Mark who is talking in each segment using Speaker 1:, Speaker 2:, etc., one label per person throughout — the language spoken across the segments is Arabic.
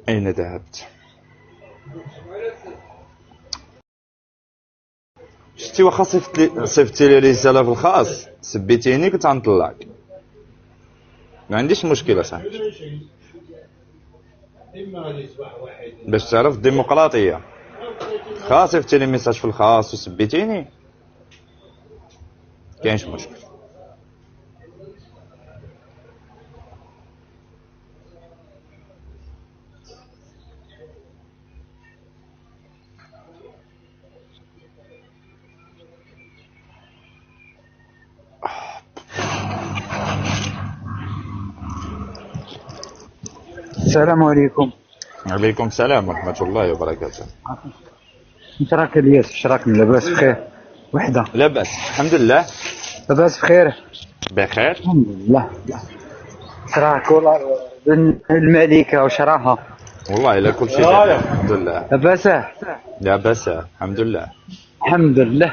Speaker 1: أين ذهبت؟ شتي واخا صيفطتي لي رسالة في الخاص سبيتيني كنت غنطلعك، ما عنديش مشكلة صاحبي، باش تعرف الديمقراطية. خاص صيفطتي لي ميساج في الخاص وسبيتيني كاينش مشكل.
Speaker 2: السلام عليكم.
Speaker 1: عليكم السلام ورحمة الله وبركاته.
Speaker 2: انت راك الياس، اش راك؟ لاباس بخير؟ وحده
Speaker 1: لاباس الحمد لله.
Speaker 2: لاباس بخير؟
Speaker 1: بخير
Speaker 2: الحمد لله. اش راك والله الملكه واش راها؟
Speaker 1: والله إلا كل شيء بخير الحمد لله.
Speaker 2: لاباس؟
Speaker 1: لاباس الحمد لله.
Speaker 2: الحمد لله.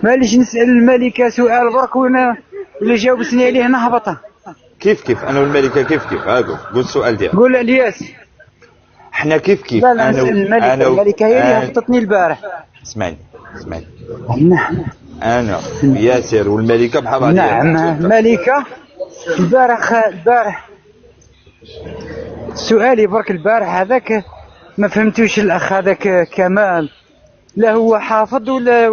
Speaker 2: معليش نسأل الملكه سؤال برك ولا جاوبتني عليه نهبط.
Speaker 1: كيف انا والملكه كيف قول السؤال ديالك.
Speaker 2: قول الياس.
Speaker 1: حنا كيف
Speaker 2: لا نسأل الملكه هي اللي هبطتني البارح.
Speaker 1: اسمعني
Speaker 2: نعم.
Speaker 1: انا ياسر والملكه بحال بعض.
Speaker 2: نعم الملكه البارح سؤالي برك البارح هذاك ما فهمتوش. الاخ هذاك كمال لا هو حافظ ولا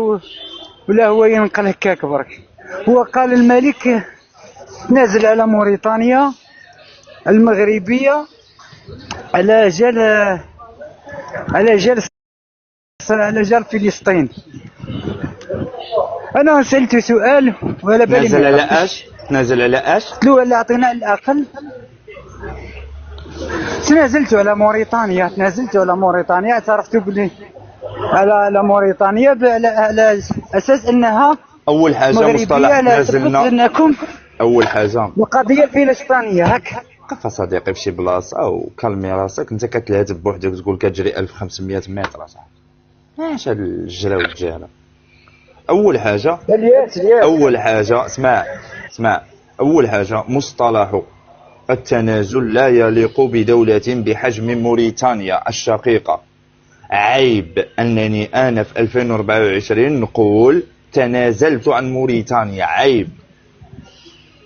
Speaker 2: هو ينقل هكاك برك. هو قال الملك نازل على موريتانيا المغربيه على جال فلسطين. انا سألته سؤال ولا بالي.
Speaker 1: نازل على اش؟
Speaker 2: قلت له اللي اعطينا الاقل. تنازلت على موريتانيا اعترفت بلي على موريتانيا على اساس انها
Speaker 1: اول حاجه مصطلح نازلنا.
Speaker 2: انكم
Speaker 1: اول حاجه
Speaker 2: القضيه الفلسطينيه هكا.
Speaker 1: قف صديقي فشي بلاصه وكلمي راسك. انت كتلهث بوحدك تقول كتجري 1500 متر صاحبي. اش هاد الجرا والجاله؟ اول حاجه اسمع اول حاجه مصطلح التنازل لا يليق بدولة بحجم موريتانيا الشقيقة. عيب أنني أنا في 2024 نقول تنازلت عن موريتانيا.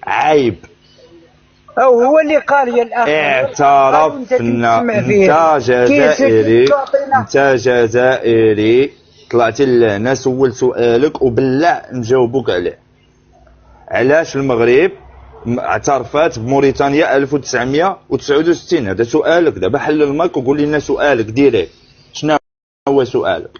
Speaker 1: عيب.
Speaker 2: أو هو اللي قال يا الأخ
Speaker 1: اعترفنا. انت جزائري طلعتي لهنا سول سؤالك وبالله نجاوبك عليه. علاش المغرب اعترفت بموريتانيا 1969؟ هذا سؤالك. دابا حل المايك وقول لنا سؤالك ديريكت. شنو هو سؤالك؟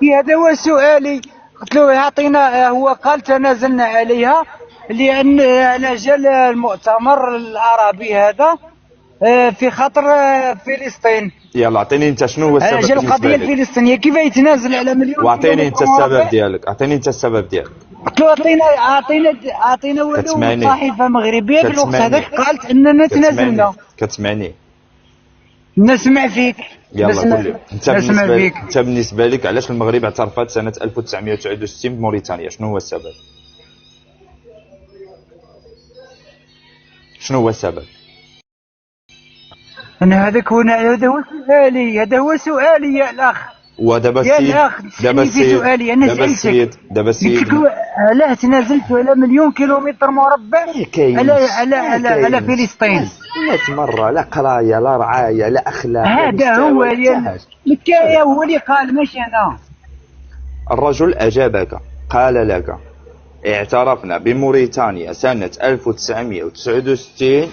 Speaker 2: هذا هو سؤالي. قلت له يعطينا. هو قال تنازلنا عليها لان على جال المؤتمر العربي هذا في خطر فلسطين.
Speaker 1: يلا اعطيني انت شنو هو السبب
Speaker 2: ديال القضيه الفلسطينيه. كيف يتنازل على مليون؟
Speaker 1: واعطيني انت السبب ديالك.
Speaker 2: قلت له اعطينا ولو صحيفه مغربيه في الوقت هذاك قالت اننا تنازلنا.
Speaker 1: كتسمعني؟
Speaker 2: نسمع فيك.
Speaker 1: يلا قول لي انت بالنسبه لك علاش المغرب اعترفت سنه 1969 بموريتانيا؟ شنو هو السبب؟
Speaker 2: انا هذا هو سؤالي يا الاخ.
Speaker 1: ودابا السيد
Speaker 2: علاه تنازلت على مليون كيلومتر مربع على فلسطين.
Speaker 1: 100 مرة. لا قراية لا رعاية لا أخلاق.
Speaker 2: هذا هو الحكاية. هو اللي قال ماشي أنا.
Speaker 1: الرجل أجابك قال لك اعترفنا بموريتانيا سنة 1969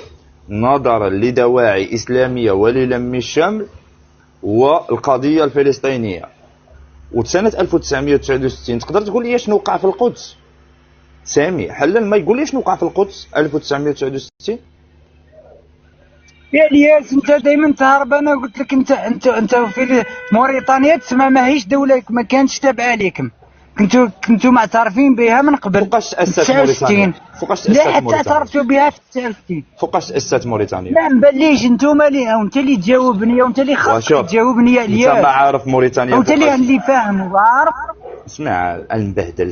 Speaker 1: نظرا لدواعي إسلامية وللم الشمل والقضية الفلسطينية. وسنة 1969 تقدر تقول لي شنو وقع في القدس؟ سامي حلا ما يقول لي شنو وقع في القدس 1969.
Speaker 2: يا الياس انت دائما تهرب. انا قلت لك انت في موريتانيا تسمى ماهيش دوله، ما كانتش تابعه لكم. كنتوا معترفين بها من قبل.
Speaker 1: فوقاش تأسست موريتانيا؟
Speaker 2: لا حتى اعترفتوا بها في 69.
Speaker 1: فوقاش تأسست موريتانيا؟
Speaker 2: ما نبليش. انتوما انت اللي تجاوبني وانت اللي خاصك تجاوبني يا الياس.
Speaker 1: انت ما عارف موريتانيا
Speaker 2: وانت اللي فاهم وعارف.
Speaker 1: اسمع المبهدل.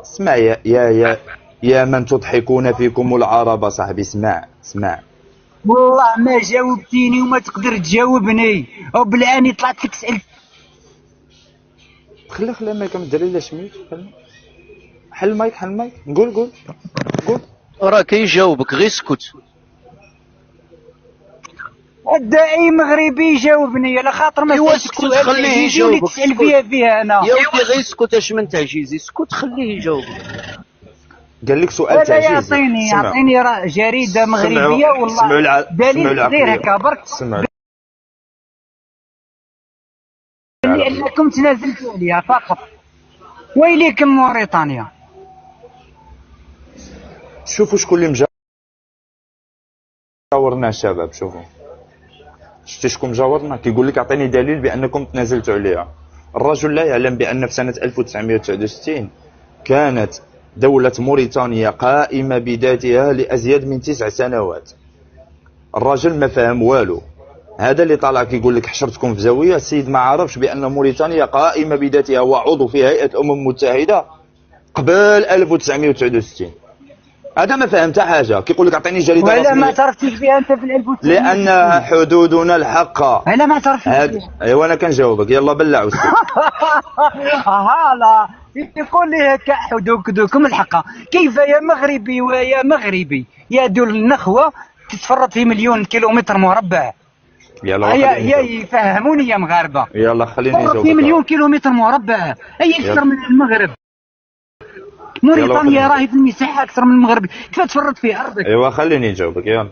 Speaker 1: اسمع يا من تضحكون فيكم العرب. صاحبي اسمع اسمع.
Speaker 2: والله ما جاوبتيني وما تقدر تجاوبني، وبالعاني طلعت لك سألت.
Speaker 1: خلي المايك الدري لا شميت. حل المايك حل المايك. قول.
Speaker 3: راه كيجاوبك غير اسكت.
Speaker 2: الداعي مغربي يجاوبني على خاطر ما
Speaker 3: ايوا
Speaker 2: سألتك
Speaker 3: اسكت
Speaker 2: سؤال
Speaker 3: خليه
Speaker 2: تعجيزي واللي
Speaker 3: يجاوبك.
Speaker 2: تسأل فيها انا.
Speaker 3: يا ودي غير اسكت اش من تعجيزي، اسكت خليه يجاوبك.
Speaker 1: قال لك سؤال
Speaker 2: ولا
Speaker 1: تعجيزي.
Speaker 2: يعطيني راه جريدة مغربية والله دليل غير هكا برك لأنكم تنازلتوا عليها فقط. ويليكم موريتانيا.
Speaker 1: شوفوا شكون اللي مجاورنا الشباب. شوفوا شفتي شكون مجاورنا كيقول لك اعطيني دليل بانكم تنازلتوا عليها. الرجل لا يعلم بان في سنه 1969 كانت دولة موريتانيا قائمة بذاتها لأزيد من 9 سنوات. الراجل ما فهم والو. هذا اللي طالع كيقول لك حشرتكم في زاوية. السيد ما عرفش بأن موريتانيا قائمة بذاتها وعضو في هيئة الأمم المتحدة قبل 1969. هذا ما فهم حتى حاجة. كيقول لك اعطيني جريدة
Speaker 2: ولا
Speaker 1: رسمية.
Speaker 2: ما تعرفتيش بها انت في 1969
Speaker 1: لأن حدودنا الحقة.
Speaker 2: انا ما تعرفتيش بها.
Speaker 1: ايوا انا كنجاوبك. يلا بلع وسكت.
Speaker 2: لا يقول لي هكا حدودكم الحقة. كيف يا مغربي ويا مغربي يا دول النخوة تتفرط في مليون كيلومتر مربع.
Speaker 1: يلا
Speaker 2: يا يفهموني يا مغاربة.
Speaker 1: يلا خليني نجاوبك.
Speaker 2: في مليون كيلومتر مربع اي اكثر من المغرب. موريتانيا راهي في المساحة اكثر من المغرب. كيف تفرط في ارضك؟
Speaker 1: ايوا خليني نجاوبك. يلا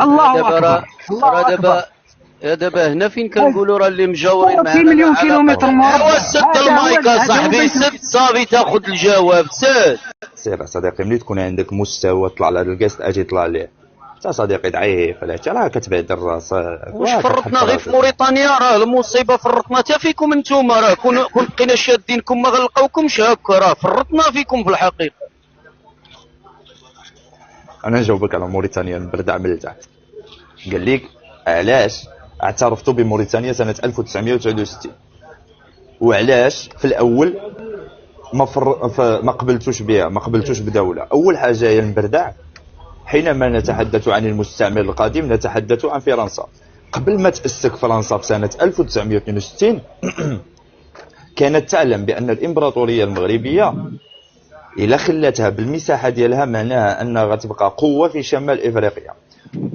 Speaker 2: الله اكبر.
Speaker 3: راه دابا هنا فين كنقولوا راه اللي مجاورين معنا
Speaker 2: في مليون كيلومتر مربع.
Speaker 3: ايوا سد المايك اصاحبي، سد صافي تاخذ الجواب. سد
Speaker 1: سير صديقي. ملي تكون عندك مستوى طلع لهذا الكاست اجي طلع ليه. انت صديقي ضعيف علاش راه كتبهدل راسك.
Speaker 3: واش فرطنا غير في موريتانيا؟ راه المصيبه فرطنا حتى فيكم نتوما. راه كون بقينا شادينكم ما غنلقاوكمش هكا. راه فرطنا فيكم في الحقيقه.
Speaker 1: انا نجاوبك على موريتانيا نبردع من التحت. قال لك علاش اعترفتوا بموريتانيا سنه 1969 وعلاش في الاول ما قبلتوش بها، ما قبلتوش بدوله. اول حاجه هي البردع. حينما نتحدث عن المستعمر القديم نتحدث عن فرنسا. قبل ما تأسك فرنسا في سنة 1962 كانت تعلم بأن الإمبراطورية المغربية إلا خلتها بالمساحة ديالها معناها أنها غتبقى قوة في شمال إفريقيا.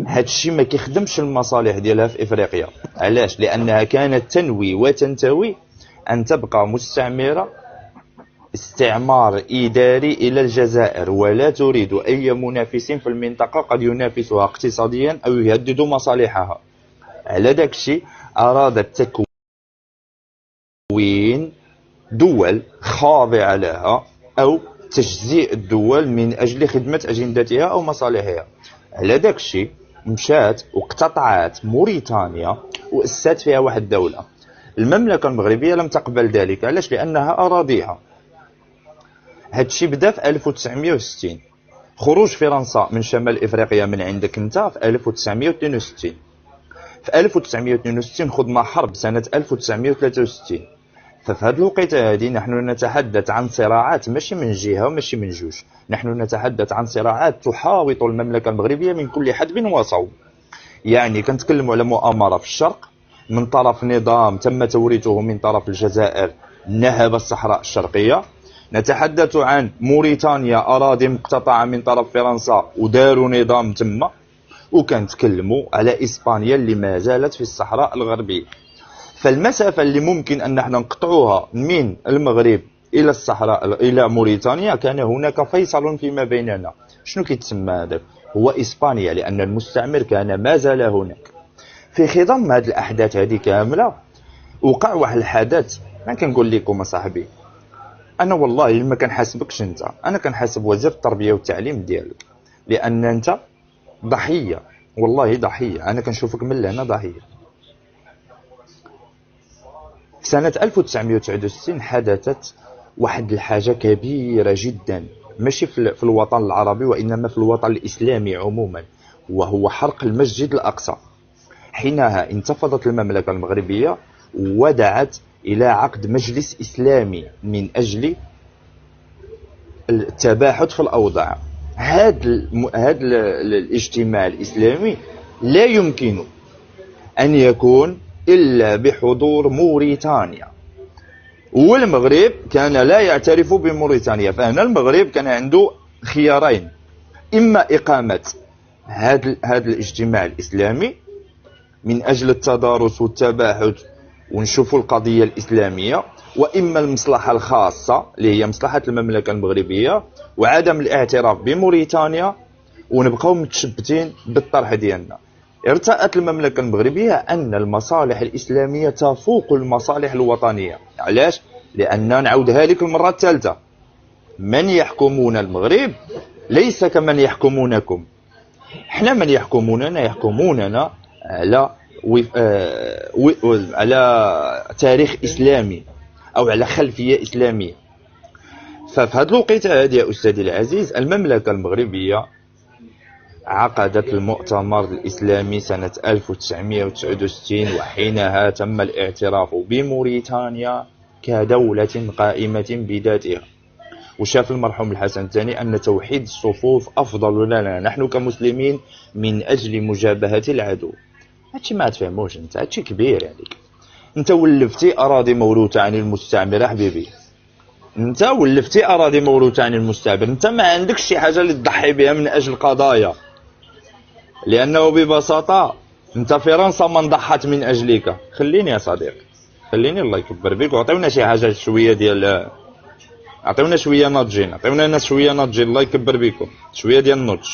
Speaker 1: هاد الشيء ما كيخدمش المصالح ديالها في إفريقيا. علاش؟ لأنها كانت تنوي وتنتوي أن تبقى مستعمرة استعمار إداري إلى الجزائر، ولا تريد أي منافس في المنطقة قد ينافسها اقتصاديا أو يهدد مصالحها. على داك الشيء أرادت تكوين دول خاضعة لها أو تجزيء الدول من أجل خدمة أجندتها أو مصالحها. على داك الشيء مشات واقتطعت موريتانيا وأسست فيها واحد الدولة. المملكة المغربية لم تقبل ذلك. علاش؟ لأنها أراضيها. هادشي بدا في 1960. خروج فرنسا من شمال افريقيا من عندك انت في 1962. في 1962 خضنا حرب سنه 1963. ففي هذه الوقيته هذه نحن نتحدث عن صراعات ماشي من جهه وماشي من جوج. نحن نتحدث عن صراعات تحاوط المملكه المغربيه من كل حدب وصوب. يعني كنتكلموا على مؤامره في الشرق من طرف نظام تم توريثه من طرف الجزائر نهب الصحراء الشرقيه. نتحدث عن موريتانيا أراضي مقتطعة من طرف فرنسا وداروا نظام تما. وكنتكلموا على إسبانيا اللي ما زالت في الصحراء الغربية. فالمسافة اللي ممكن أن نحن نقطعوها من المغرب إلى الصحراء إلى موريتانيا كان هناك فيصل فيما بيننا. شنو كيتسمى هذا؟ هو إسبانيا، لأن المستعمر كان ما زال هناك. في خضم هذه الأحداث هذه كاملة وقع واحد الحدث. ما كنقول لكم صاحبي انا والله ما كنحاسبكش انت، انا كنحاسب وزير التربيه والتعليم ديالك، لان انت ضحيه. والله ضحيه. انا كنشوفك من هنا ضحيه. في سنه 1969 حدثت واحد الحاجه كبيره جدا، ماشي في الوطن العربي وانما في الوطن الاسلامي عموما، وهو حرق المسجد الاقصى. حينها انتفضت المملكه المغربيه ودعت إلى عقد مجلس إسلامي من أجل التباحث في الأوضاع. هذا الاجتماع الإسلامي لا يمكن أن يكون إلا بحضور موريتانيا، والمغرب كان لا يعترف بموريتانيا. فهنا المغرب كان عنده خيارين: إما إقامة هذا الاجتماع الإسلامي من أجل التدارس والتباحث ونشوفوا القضية الإسلامية، وإما المصلحة الخاصة اللي هي مصلحة المملكة المغربية وعدم الاعتراف بموريتانيا، ونبقاو متشبتين بالطرح ديالنا. ارتأت المملكة المغربية أن المصالح الإسلامية تفوق المصالح الوطنية. علاش؟ لأن نعودها لك المرة الثالثة، من يحكمون المغرب ليس كمن يحكمونكم. احنا من يحكموننا يحكموننا على تاريخ إسلامي أو على خلفية إسلامية. ففي هذه الوقيته هذه يا أستاذي العزيز، المملكة المغربية عقدت المؤتمر الإسلامي سنة 1969، وحينها تم الاعتراف بموريتانيا كدولة قائمة بذاتها. وشاف المرحوم الحسن الثاني أن توحيد الصفوف أفضل لنا نحن كمسلمين من أجل مجابهة العدو. هادشي ما تفهموش انت، هادشي كبير عليك. انت ولفتي أراضي موروثة عن المستعمر حبيبي، انت ولفتي أراضي موروثة عن المستعمر، انت ما عندكش شي حاجة اللي تضحي بها من أجل قضايا، لأنه ببساطة انت فرنسا من ضحت من أجلك. خليني يا صديقي، خليني الله يكبر بك، وعطيونا شي حاجة شوية ديال، عطيونا شوية ناضجين، عطيونا الناس شوية ناضجين الله يكبر بكم، شوية ديال النضج.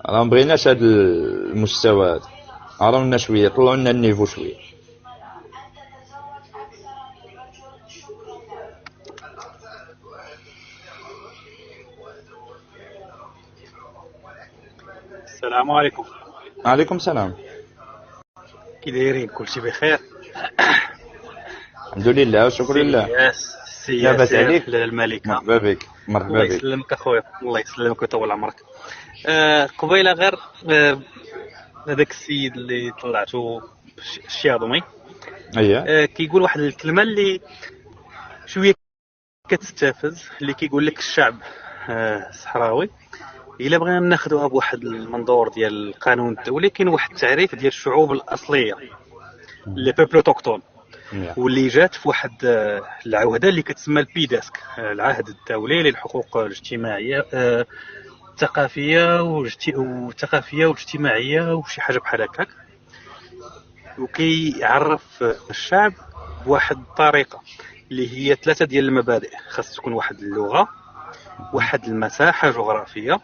Speaker 1: راه مبغيناش هاد المستوى هذا، رانا شوية طلعوا لنا النيفو شوية.
Speaker 4: السلام عليكم.
Speaker 1: عليكم السلام.
Speaker 4: كي دايرين؟ كلشي بخير؟
Speaker 1: الحمد لله وشكر لله.
Speaker 4: لاباس عليك؟ الملكة
Speaker 1: مرحبا بك. مرحبا بك.
Speaker 4: الله يسلمك اخويا، الله يسلمك ويطول عمرك. قبيله غير هذاك السيد اللي طلعته الشياضمي كيقول واحد الكلمه اللي شويه كتستفز، اللي كيقول لك الشعب الصحراوي الا بغينا ناخذوها بواحد المنظور ديال القانون الدولي، كاين واحد التعريف ديال الشعوب الاصليه لي بيبل اوتوكتون، واللي جات في واحد العهده اللي كتسمى البيداسك، العهد الدولي للحقوق الاجتماعيه الثقافيه والاجتماعيه وشي حاجه بحال هكاك. وكيعرف الشعب بواحد الطريقه اللي هي 3 ديال المبادئ: خاص تكون واحد اللغه، واحد المساحه جغرافيه،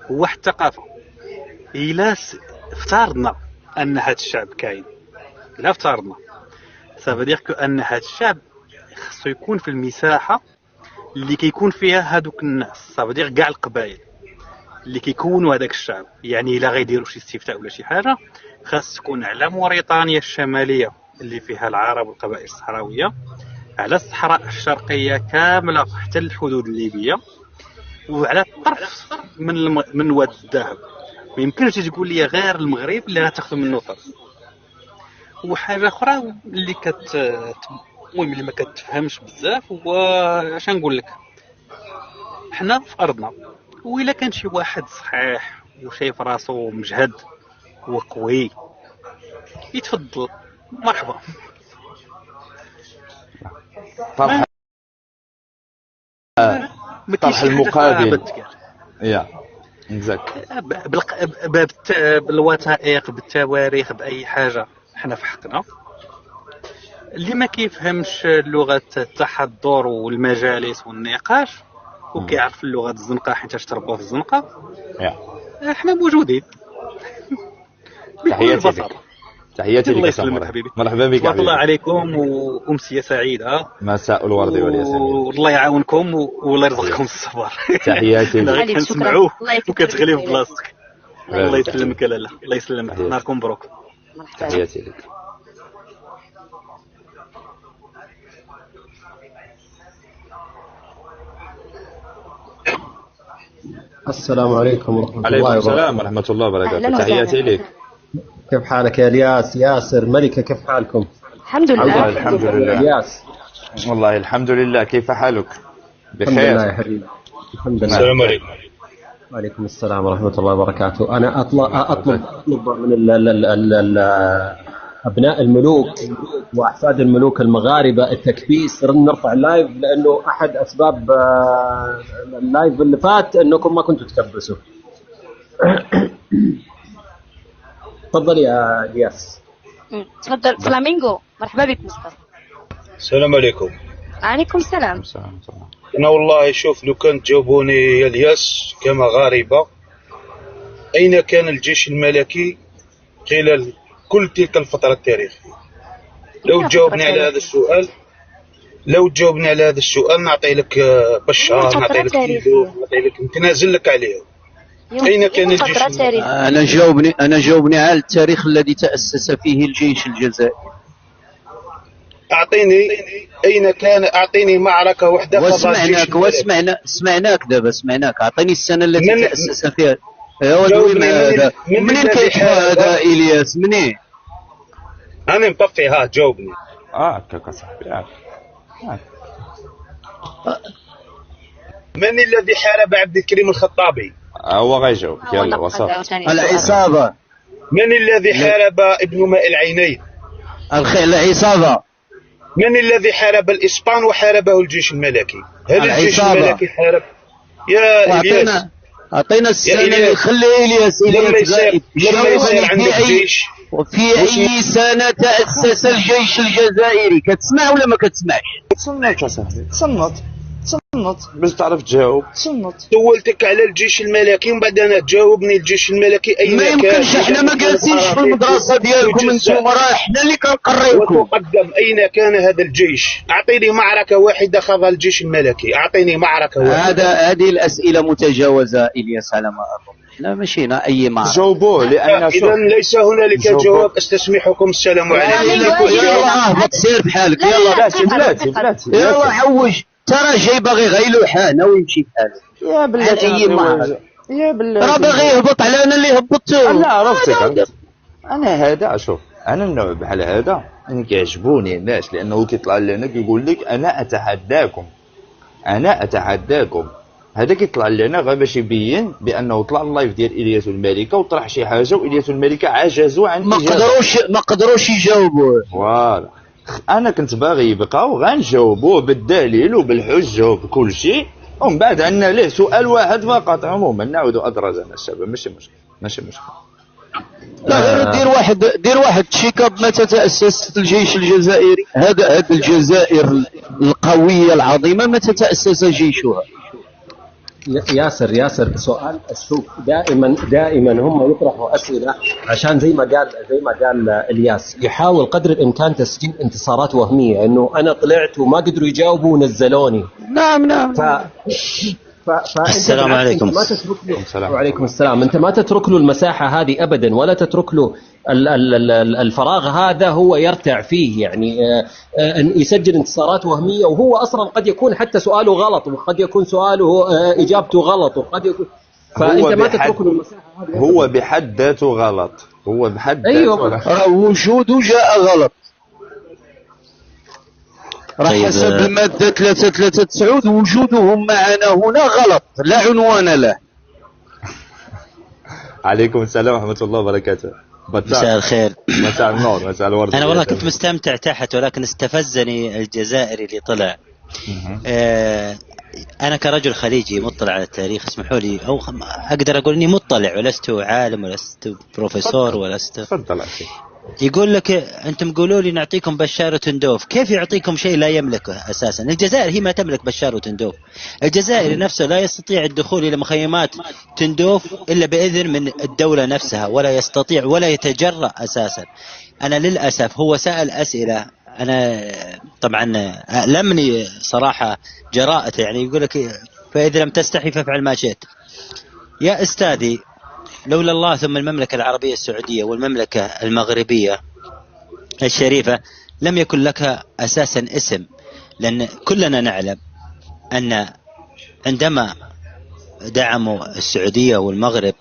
Speaker 4: وواحد الثقافه. الا افترضنا ان هذا الشعب كاين، الا افترضنا صافي ان هذا الشعب خاصو يكون في المساحه اللي كيكون فيها هذوك الناس، صافي كاع القبائل اللي كيكونوا هذاك الشعب. يعني الا غيديروا شي استفتاء ولا شي حاجه، خاص تكون على موريتانيا الشماليه اللي فيها العرب والقبائل الصحراويه، على الصحراء الشرقيه كامله حتى الحدود الليبيه، وعلى الطرف من واد الذهب. ما يمكنش تقول لي غير المغرب اللي غتاخذ منه طرف. وحاجه اخرى اللي المهم اللي ما كتفهمش بزاف، هو اش نقول لك، حنا في ارضنا، وإلا كان شي واحد صحيح وشايف راسو مجهد وقوي يتفضل مرحبا.
Speaker 1: طرح المقابل
Speaker 4: بالوثائق بالتواريخ بأي حاجة. حنا في حقنا. اللي ما كيفهمش لغة التحضر والمجالس والنقاش وكيعرف اللغة الزنقة حيت تربوا في الزنقة، احنا موجودين.
Speaker 1: تحياتي لك. تحياتي لك.
Speaker 4: الله يسلمك حبيبي.
Speaker 1: مرحبا بك.
Speaker 4: الله عليكم وأمسية سعيدة.
Speaker 1: مساء الورد والياسمين.
Speaker 4: والله يعاونكم والله يرزقكم الصبر.
Speaker 1: تحياتي لك.
Speaker 4: كنسمعوه وكتغلي في بلاصتك. الله يسلمك لاله. الله يسلمك. نهاركم مبروك.
Speaker 1: تحياتي لك.
Speaker 5: السلام عليكم ورحمة الله
Speaker 1: وبركاته. عليكم السلام ورحمة الله وبركاته. تحياتي لك.
Speaker 5: كيف حالك يا الياس؟ ياسر ملكة كيف حالكم؟
Speaker 6: الحمد لله.
Speaker 1: الحمد لله.
Speaker 5: الياس
Speaker 1: والله الحمد لله. كيف حالك؟
Speaker 5: الحمد لله
Speaker 1: بخير.
Speaker 5: يا حبيبي. الحمد لله.
Speaker 6: السلام عليكم.
Speaker 5: وعليكم السلام ورحمة الله وبركاته. أنا أطلب من أبناء الملوك وأحفاد الملوك المغاربة التكبيس، نرفع اللايف، لأنه أحد أسباب اللايف اللي فات أنكم ما كنتوا تكبسوا. تفضل يا الياس.
Speaker 7: تفضل فلامينغو. مرحبا بك مصطفى.
Speaker 6: السلام عليكم.
Speaker 7: عليكم السلام.
Speaker 6: أنا والله شوف، لو كان تجاوبوني يا الياس كمغاربة، أين كان الجيش الملكي خلال كل تلك الفترة التاريخية؟ لو تجاوبني على هذا السؤال نعطي لك بشار، نعطي لك كيلو، نعطي لك نتنازل لك عليه. أين كان الجيش الملكي؟
Speaker 3: أنا جاوبني على التاريخ الذي تأسس فيه الجيش الجزائري.
Speaker 6: أعطيني معركة واحدة.
Speaker 3: سمعناك دابا، سمعناك. أعطيني السنة التي تأسس فيها. يا ولدي منين كيحكوا هذا إلياس؟ منين؟
Speaker 6: أنا مطفي. ها جاوبني.
Speaker 1: هكاك صاحبي.
Speaker 6: من الذي حارب عبد الكريم الخطابي؟
Speaker 1: هو غيجاوب. يلا وصل.
Speaker 3: العصابة.
Speaker 6: من الذي حارب ابن ماء العينين؟
Speaker 3: العصابة.
Speaker 6: من الذي حارب الإسبان وحاربه الجيش الملكي؟ هل الجيش الملكي حارب؟ يا إلياس
Speaker 3: أعطينا السنة اللي خلي إلياس
Speaker 6: لما يصير عندك جيش.
Speaker 3: وفي أي سنة تأسس الجيش الجزائري؟ كتسمع ولا ما كتسمعش؟
Speaker 1: تصنت يا صاحبي، تصنت باش تعرف تجاوب. تصنت.
Speaker 6: سولتك على الجيش الملكي ومن بعد أنا تجاوبني الجيش الملكي أين كان؟
Speaker 3: ما يمكنش، احنا ما جالسينش في المدرسة ديالكم انتم، راه احنا اللي كنقريوكم.
Speaker 6: وتقدم أين كان هذا الجيش؟ أعطيني معركة واحدة خاضها الجيش الملكي، أعطيني معركة واحدة.
Speaker 3: هذه الأسئلة متجاوزة إلياس على ما أظن. احنا مشينا أي معركة.
Speaker 1: جاوبوه لأن
Speaker 6: إذا ليس هنالك جواب. استسمحكم. السلام عليكم.
Speaker 3: يلا اهبط سير بحالك. يلا
Speaker 1: بلاتي.
Speaker 3: يلا حوج. ترى جاي باغي غير لوحانه ويمشي بحاله.
Speaker 1: يا بلاتي
Speaker 3: اي معركة.
Speaker 1: يا بلاتي
Speaker 3: راه باغي يهبط على انا اللي هبطت.
Speaker 1: لا عرفتك. انا هذا شوف، انا النوع بحال هذا انا كيعجبوني الناس، لانه كيطلع لنا كيقول لك انا اتحداكم. هذا كيطلع لنا غير باش يبين بانه طلع اللايف ديال الياس الملكه وطرح شي حاجه، والياس الملكه عجزوا عن
Speaker 3: ما قدروش يجاوبوه.
Speaker 1: فوالا. انا كنت باغي يبقاو غنجاوبوه بالدليل وبالحجه وبكل شيء، ومن بعد عندنا ليه سؤال واحد فقط. عموما نعود ادرجنا الشباب، ماشي مشكل.
Speaker 3: لا غير دير واحد تشيك اب. متى تأسس الجيش الجزائري؟ هذا الجزائر القوية العظيمة متى تأسس جيشها؟
Speaker 5: ياسر سؤال. شوف، دائما هم يطرحوا اسئله عشان زي ما قال الياس، يحاول قدر الامكان تسجيل انتصارات وهميه، انه انا طلعت وما قدروا يجاوبوا ونزلوني.
Speaker 3: نعم.
Speaker 5: السلام عليكم. ما تترك له. وعليكم السلام. انت ما تترك له المساحه هذه ابدا، ولا تترك له الفراغ هذا هو يرتع فيه، يعني يسجل انتصارات وهميه، وهو اصلا قد يكون حتى سؤاله غلط، وقد يكون سؤاله اجابته غلط، وقد يكون. فانت ما تترك له المساحه هذه.
Speaker 1: هو بحد ذاته غلط.
Speaker 3: أيوة. وجوده جاء غلط.
Speaker 8: طيب
Speaker 3: حسب المادة 339 وجودهم معنا هنا غلط، لا عنوان له.
Speaker 1: عليكم السلام ورحمة الله وبركاته.
Speaker 8: مساء الخير.
Speaker 1: مساء النور، مساء الورد.
Speaker 8: أنا والله كنت مستمتع تحت، ولكن استفزني الجزائري اللي طلع. أنا كرجل خليجي مطلع على التاريخ، اسمحوا لي، أو أقدر أقول إني مطلع، ولست عالم ولست بروفيسور ولست.
Speaker 1: تفضل أخي.
Speaker 8: يقول لك أنتم قولوا لي نعطيكم بشار وتندوف. كيف يعطيكم شيء لا يملكه أساسا؟ الجزائر هي ما تملك بشار وتندوف. الجزائر نفسه لا يستطيع الدخول إلى مخيمات تندوف إلا بإذن من الدولة نفسها، ولا يستطيع ولا يتجرأ أساسا. أنا للأسف هو سأل أسئلة، أنا طبعا ألمني صراحة جراءته، يعني يقول لك فإذا لم تستحي فافعل ما شئت. يا أستاذي، لولا الله ثم المملكة العربية السعودية والمملكة المغربية الشريفة لم يكن لك أساسا اسم، لأن كلنا نعلم أن عندما دعموا السعودية والمغرب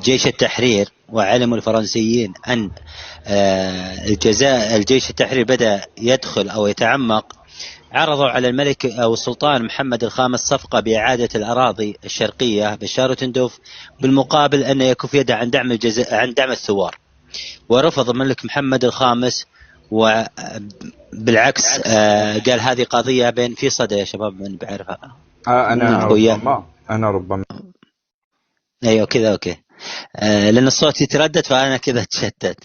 Speaker 8: جيش التحرير، وعلموا الفرنسيين أن الجيش التحرير بدأ يدخل أو يتعمق، عرضوا على الملك أو السلطان محمد الخامس صفقة بإعادة الأراضي الشرقية بشار وتندوف بالمقابل أن يكف يده عن دعم الثوار، ورفض الملك محمد الخامس، وبالعكس قال هذه قضية بين في صدى يا شباب من بعرفها.
Speaker 1: أنا ربما
Speaker 8: أيوة كذا أوكي. لأن الصوت يتردد فأنا كذا تشتت.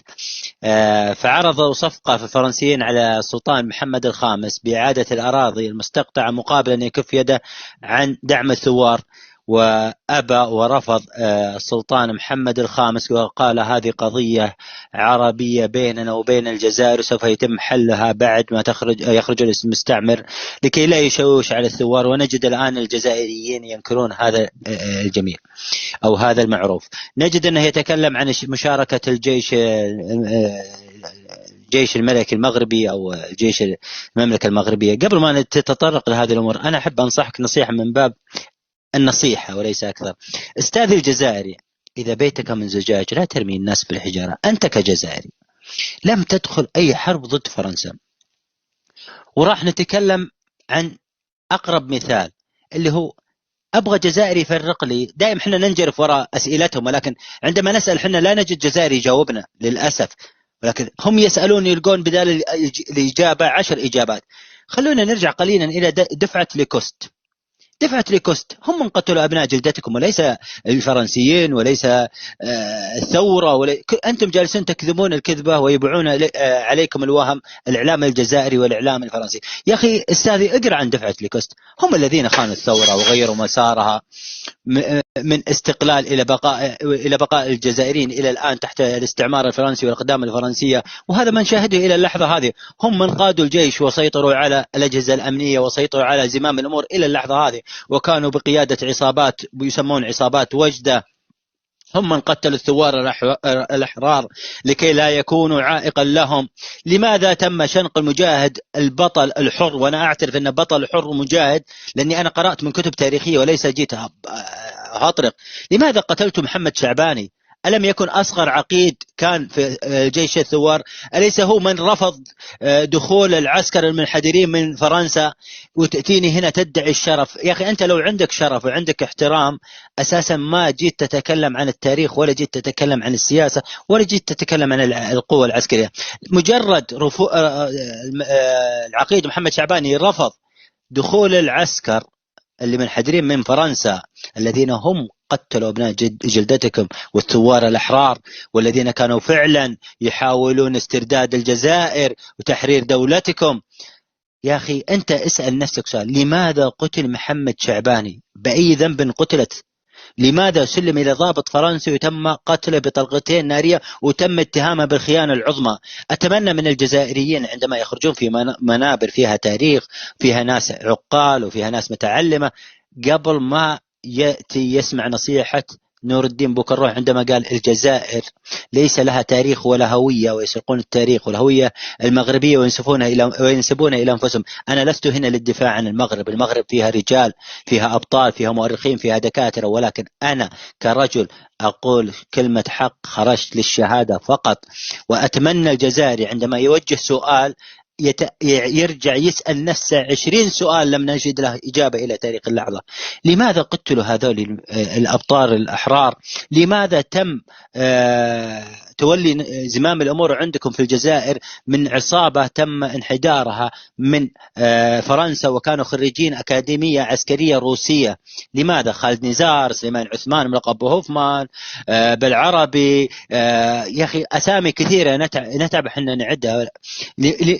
Speaker 8: فعرضوا صفقة في الفرنسيين على السلطان محمد الخامس بإعادة الأراضي المستقطعة مقابل أن يكف يده عن دعم الثوار، وأبى ورفض السلطان محمد الخامس وقال هذه قضية عربية بيننا وبين الجزائر سوف يتم حلها بعد ما يخرج المستعمر لكي لا يشوش على الثوار. ونجد الآن الجزائريين ينكرون هذا الجميع أو هذا المعروف. نجد أنه يتكلم عن مشاركة الجيش الملكي المغربي أو جيش المملكة المغربية. قبل ما نتطرق لهذه الأمور أنا أحب أنصحك نصيحة من باب النصيحة وليس أكثر. أستاذي الجزائري، إذا بيتك من زجاج لا ترمي الناس بالحجارة. أنت كجزائري لم تدخل أي حرب ضد فرنسا، وراح نتكلم عن أقرب مثال اللي هو أبغى جزائري يفرق لي. دائما حنا ننجرف وراء أسئلتهم، ولكن عندما نسأل حنا لا نجد جزائري يجاوبنا للأسف، ولكن هم يسألون يلقون بدال الإجابة 10 إجابات. خلونا نرجع قليلا إلى دفعة ليكوست. دفعة ليكوست هم من قتلوا أبناء جلدتكم وليس الفرنسيين وليس الثورة أنتم جالسون تكذبون الكذبة ويبيعون عليكم الوهم الإعلام الجزائري والإعلام الفرنسي. يا أخي أستاذي اقرأ عن دفعة ليكوست. هم الذين خانوا الثورة وغيروا مسارها من استقلال إلى بقاء الجزائريين إلى الآن تحت الاستعمار الفرنسي والأقدام الفرنسية، وهذا من شاهده إلى اللحظة هذه. هم من قادوا الجيش وسيطروا على الأجهزة الأمنية وسيطروا على زمام الأمور إلى اللحظة هذه، وكانوا بقيادة عصابات يسمون عصابات وجدة. هم من قتلوا الثوار الأحرار لكي لا يكونوا عائقا لهم. لماذا تم شنق المجاهد البطل الحر؟ وأنا أعترف أن بطل حر مجاهد لأني أنا قرأت من كتب تاريخية وليس جيت هطرق. لماذا قتلت محمد شعباني؟ ألم يكن أصغر عقيد كان في جيش الثوار؟ أليس هو من رفض دخول العسكر المنحدرين من فرنسا؟ وتأتيني هنا تدعي الشرف. يا أخي أنت لو عندك شرف وعندك احترام أساسا ما جيت تتكلم عن التاريخ ولا جيت تتكلم عن السياسة ولا جيت تتكلم عن القوة العسكرية. مجرد العقيد محمد شعباني رفض دخول العسكر اللي منحدرين من فرنسا الذين هم قتلوا أبناء جلدتكم والثوار الأحرار، والذين كانوا فعلا يحاولون استرداد الجزائر وتحرير دولتكم. يا أخي أنت اسأل نفسك سؤال، لماذا قتل محمد شعباني؟ بأي ذنب قتلت؟ لماذا سلم إلى ضابط فرنسي وتم قتله بطلقتين نارية وتم اتهامه بالخيانة العظمى؟ أتمنى من الجزائريين عندما يخرجون في منابر فيها تاريخ، فيها ناس عقال وفيها ناس متعلمة، قبل ما يأتي يسمع نصيحة نور الدين بوكروح عندما قال الجزائر ليس لها تاريخ ولا هوية، ويسرقون التاريخ والهوية المغربية وينسبونها إلى أنفسهم. أنا لست هنا للدفاع عن المغرب. المغرب فيها رجال، فيها أبطال، فيها مؤرخين، فيها دكاترة، ولكن أنا كرجل أقول كلمة حق، خرجت للشهادة فقط. وأتمنى الجزائري عندما يوجه سؤال يرجع يسأل نفسه 20 سؤال لم نجد له إجابة إلى تاريخ اللحظة. لماذا قتلوا هذول الأبطال الأحرار؟ لماذا تم تولي زمام الأمور عندكم في الجزائر من عصابة تم انحدارها من فرنسا وكانوا خريجين أكاديمية عسكرية روسية؟ لماذا؟ خالد نزار، سليمان عثمان ملقب هوفمان، بالعربي، يا أخي أسامي كثيرة نتعب حنا نعدها.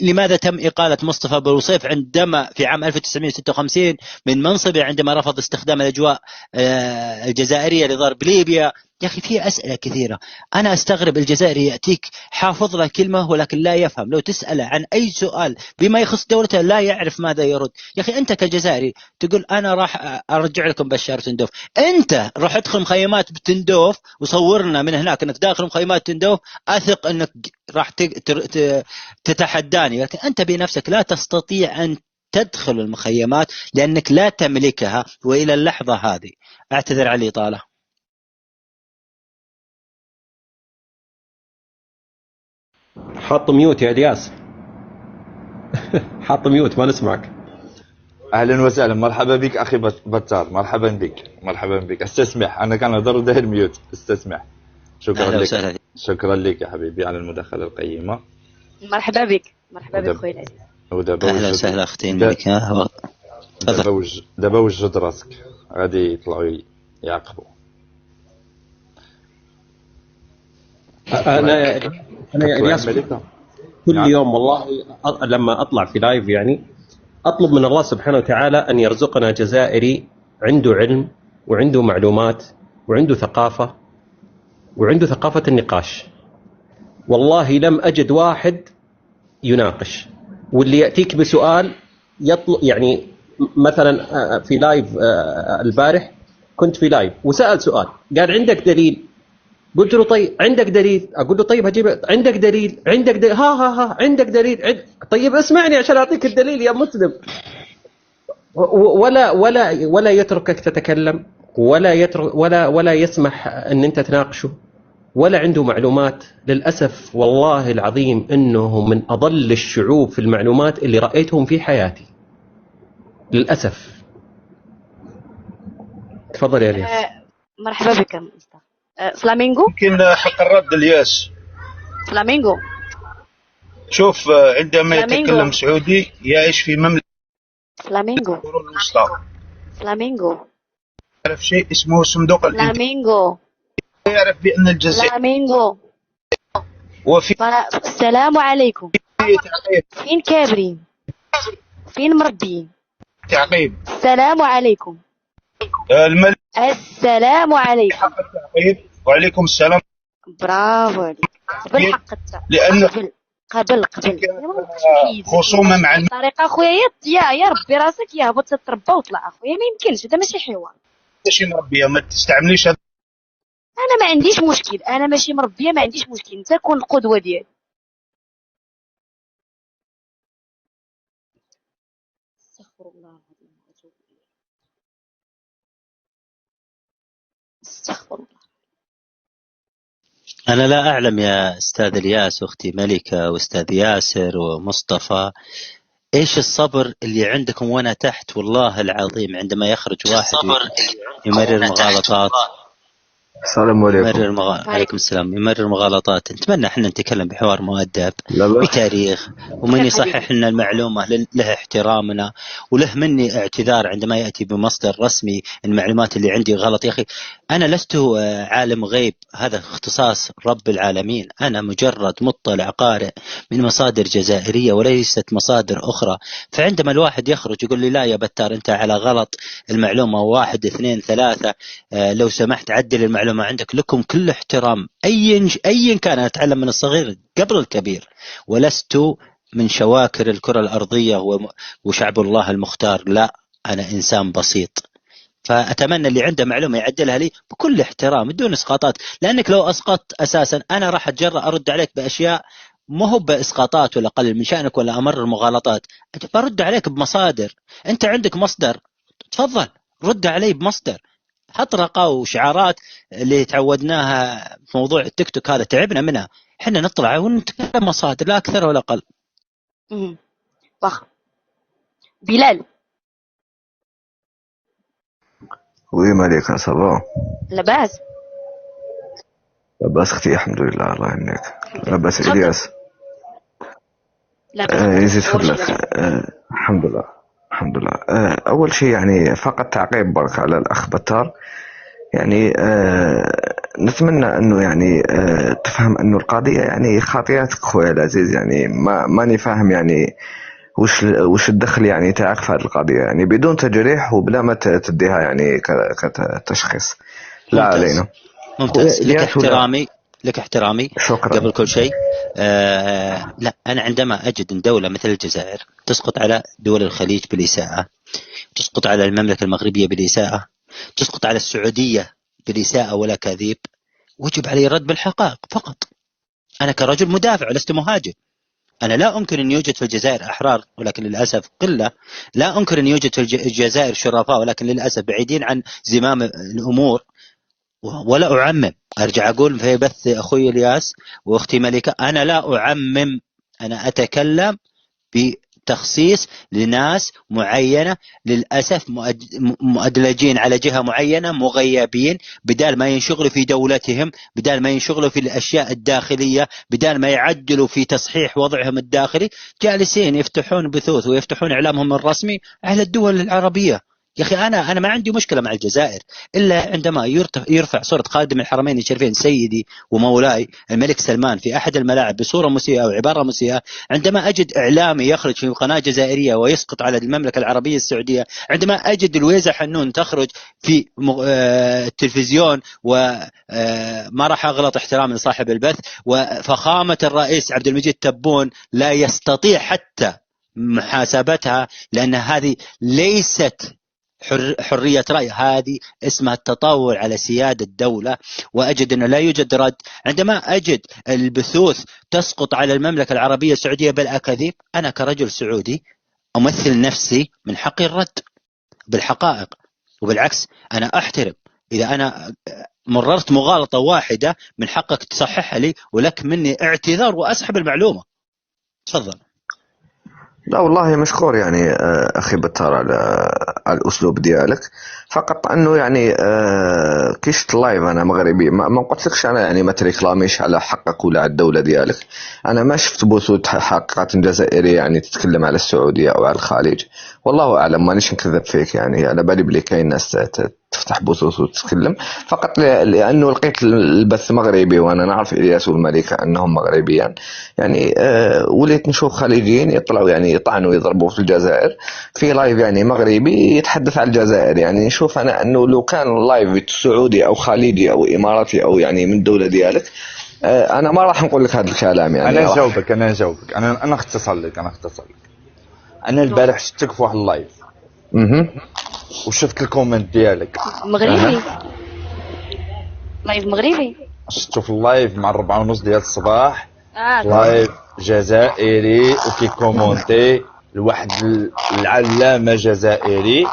Speaker 8: لماذا تم إقالة مصطفى بروصيف عندما في عام 1956 من منصبه عندما رفض استخدام الأجواء الجزائرية لضرب ليبيا؟ يا أخي في أسئلة كثيرة. أنا أستغرب الجزائري يأتيك حافظ له كلمة ولكن لا يفهم. لو تسأله عن أي سؤال بما يخص دولته لا يعرف ماذا يرد. يا أخي أنت كجزائري تقول أنا راح أرجع لكم بشار تندوف، أنت روح ادخل مخيمات بتندوف وصورنا من هناك أنك داخل مخيمات تندوف، أثق أنك راح تتحداني. لكن أنت بنفسك لا تستطيع أن تدخل المخيمات لأنك لا تملكها. وإلى اللحظة هذه أعتذر على الإطالة.
Speaker 5: حط ميوت يا الياس. حط ميوت ما نسمعك.
Speaker 1: اهلا وسهلا، مرحبا بك اخي بتار، مرحبا بك. استسمح، انا كنهضر وداير ميوت. استسمح. شكرا
Speaker 8: أهلا
Speaker 1: لك.
Speaker 8: وسهلا.
Speaker 1: شكرا لك يا حبيبي على المداخله القيمه.
Speaker 7: مرحبا بك خويا العزيز.
Speaker 1: ودابا
Speaker 8: أهلا وسهلا أختي الملكة.
Speaker 1: دابا وجد راسك، غادي يطلعوا يعاقبوا.
Speaker 5: انا الياس كل
Speaker 1: نعم.
Speaker 5: يوم والله لما اطلع في لايف يعني اطلب من الله سبحانه وتعالى ان يرزقنا جزائري عنده علم وعنده معلومات وعنده ثقافه وعنده ثقافه النقاش. والله لم اجد واحد يناقش، واللي ياتيك بسؤال يطلب يعني مثلا في لايف البارح كنت في لايف وسال سؤال قال عندك دليل؟ قلت له طيب عندك دليل؟ اقول له طيب هجيب عندك دليل؟ ها عندك دليل؟ طيب اسمعني عشان اعطيك الدليل يا مسلم. ولا يتركك تتكلم، ولا يترك ولا يسمح ان انت تناقشه، ولا عنده معلومات. للاسف والله العظيم انه من اضل الشعوب في المعلومات اللي رايتهم في حياتي للاسف. تفضل يا الياس.
Speaker 7: مرحبا بك مصطفى. فلامينغو.
Speaker 6: يمكن حق الرد الياس.
Speaker 7: فلامينغو.
Speaker 6: شوف، عندما يتكلم سعودي يعيش في مملكة
Speaker 7: فلامينغو
Speaker 6: الوسطى.
Speaker 7: فلامينغو
Speaker 6: يعرف شيء اسمه صندوق الانتقال.
Speaker 7: فلامينغو
Speaker 6: يعرف بأن الجزائر
Speaker 7: فلامينغو
Speaker 6: وفي
Speaker 7: السلام عليكم. فين كابرين؟ فين مربيين؟
Speaker 6: تعقيب.
Speaker 7: السلام عليكم.
Speaker 6: الملك.
Speaker 7: السلام عليكم.
Speaker 6: حق التعقيب. وعليكم السلام.
Speaker 7: برافو عليك. بالحق
Speaker 6: لأن
Speaker 7: قبل
Speaker 6: خصومة مع
Speaker 7: طريقة اخويا يا ربي راسك يا هبط تتربى وطلع اخويا، ما يمكنش، هذا ماشي حوار.
Speaker 6: ماشي مربية، ما تستعمليش هذا.
Speaker 7: انا ما عنديش مشكل، انا ماشي مربيه، ما عنديش مشكل، انت كون القدوه ديالي. استغفر الله العظيم واتوب اليه. استغفر الله.
Speaker 8: أنا لا أعلم يا أستاذ الياس وأختي ملكة وأستاذ ياسر ومصطفى إيش الصبر اللي عندكم وأنا تحت. والله العظيم عندما يخرج واحد يمرر مغالطات.
Speaker 9: السلام عليكم.
Speaker 8: عليكم السلام. يمرر مغالطات. نتمنى احنا نتكلم بحوار مؤدب بتاريخ، ومن يصحح لنا المعلومة له احترامنا، وله مني اعتذار عندما يأتي بمصدر رسمي المعلومات اللي عندي غلط. يا أخي أنا لست عالم غيب، هذا اختصاص رب العالمين. أنا مجرد مطلع قارئ من مصادر جزائرية وليست مصادر أخرى. فعندما الواحد يخرج يقول لي لا يا بتار أنت على غلط، المعلومة 1 2 3، لو سمحت عدل المعلومة عندك، لكم كل احترام أي كان. أتعلم من الصغير قبل الكبير، ولست من شواكر الكرة الأرضية وشعب الله المختار. لا، أنا إنسان بسيط. فأتمنى اللي عنده معلومة يعدلها لي بكل احترام بدون إسقاطات، لأنك لو أسقطت أساسا أنا راح أتجرأ أرد عليك بأشياء ما هو بإسقاطات ولا قلل من شأنك ولا أمرر مغالطات. برد عليك بمصادر. أنت عندك مصدر، تفضل رد علي بمصدر. حط رقا وشعارات اللي تعودناها في موضوع التيك توك هذا تعبنا منها. احنا نطلع ونتكلم مصادر لا أكثر ولا أقل.
Speaker 7: واخ بلال.
Speaker 9: وي مالك صافا؟
Speaker 7: لاباس
Speaker 9: لاباس اختي الحمد لله الله يهنيك. لاباس الياس؟ يزيد فضلك. الحمد لله الحمد لله. اول شيء يعني فقط تعقيب برك على الاخ بتار. يعني نتمنى انه يعني تفهم انه القضيه يعني خاطئتك خويا العزيز. يعني ماني فاهم يعني وش الدخل يعني تاعك في هذه القضيه، يعني بدون تجريح وبلا ما تديها يعني كتشخيص. لا علينا.
Speaker 8: ممتاز. لك احترامي
Speaker 9: شكرا.
Speaker 8: قبل كل شيء لا، أنا عندما أجد أن دولة مثل الجزائر تسقط على دول الخليج بالإساءة، تسقط على المملكة المغربية بالإساءة، تسقط على السعودية بالإساءة ولا كذب، وجب علي الرد بالحقائق فقط. أنا كرجل مدافع لست مهاجم. أنا لا أنكر أن يوجد في الجزائر أحرار ولكن للأسف قلة. لا أنكر أن يوجد في الجزائر شرفاء ولكن للأسف بعيدين عن زمام الأمور. ولا أعمم. أرجع أقول في بث أخوي الياس وأختي ملكة، أنا لا أعمم، أنا أتكلم تخصيص لناس معينة للأسف مؤدلجين على جهة معينة، مغيبين، بدال ما ينشغلوا في دولتهم، بدال ما ينشغلوا في الأشياء الداخلية، بدال ما يعدلوا في تصحيح وضعهم الداخلي، جالسين يفتحون بثوث ويفتحون إعلامهم الرسمي على الدول العربية. يا أخي أنا ما عندي مشكلة مع الجزائر إلا عندما يرفع صورة خادم الحرمين الشريفين سيدي ومولاي الملك سلمان في أحد الملاعب بصورة مسيئة أو عبارة مسيئة، عندما أجد إعلامي يخرج في قناة جزائرية ويسقط على المملكة العربية السعودية، عندما أجد الويزة حنون تخرج في التلفزيون وما راح أغلط احترام لصاحب البث، وفخامة الرئيس عبد المجيد تبون لا يستطيع حتى محاسبتها، لأن هذه ليست حرية رأي، هذه اسمها التطاول على سيادة الدولة. وأجد أنه لا يوجد رد. عندما أجد البثوث تسقط على المملكة العربية السعودية بالأكاذيب، أنا كرجل سعودي أمثل نفسي من حقي الرد بالحقائق. وبالعكس أنا أحترم إذا أنا مررت مغالطة واحدة من حقك تصححها لي، ولك مني اعتذار وأسحب المعلومة. تفضل.
Speaker 9: لا والله مشكور يعني أخي بتار على الأسلوب ديالك. فقط أنه يعني كيشت لايف أنا مغربي، ما قلتلكش أنا يعني ما تريكلاميش على حقك ولا على الدولة ديالك. أنا ما شفت بثوث حقيقة جزائرية يعني تتكلم على السعودية أو على الخليج، والله أعلم، مانيش نكذب فيك يعني. على بالي بلي كاين ناس تفتح بثوث وتتكلم، فقط لأنه لقيت البث مغربي وأنا نعرف إلياس والملكة أنهم مغربيان، يعني وليت نشوف خليجيين يطلعوا يعني يطعنوا يضربوا في الجزائر في لايف يعني مغربي يتحدث عن الجزائر. يعني نشوف أنا أنه لو كان لايف سعودي أو خليجي أو إماراتي أو يعني من الدولة ديالك، أنا ما راح نقول لك هذا الكلام يعني.
Speaker 1: أنا نجاوبك أنا اختصر لك. أنا البارح شفتك في واحد اللايف وشفت الكومنت ديالك
Speaker 7: مغربي. لايف مغربي
Speaker 1: شفتو في اللايف مع 4:30 ديال الصباح. لايف جزائري وكي كومونتي لواحد العلامة جزائري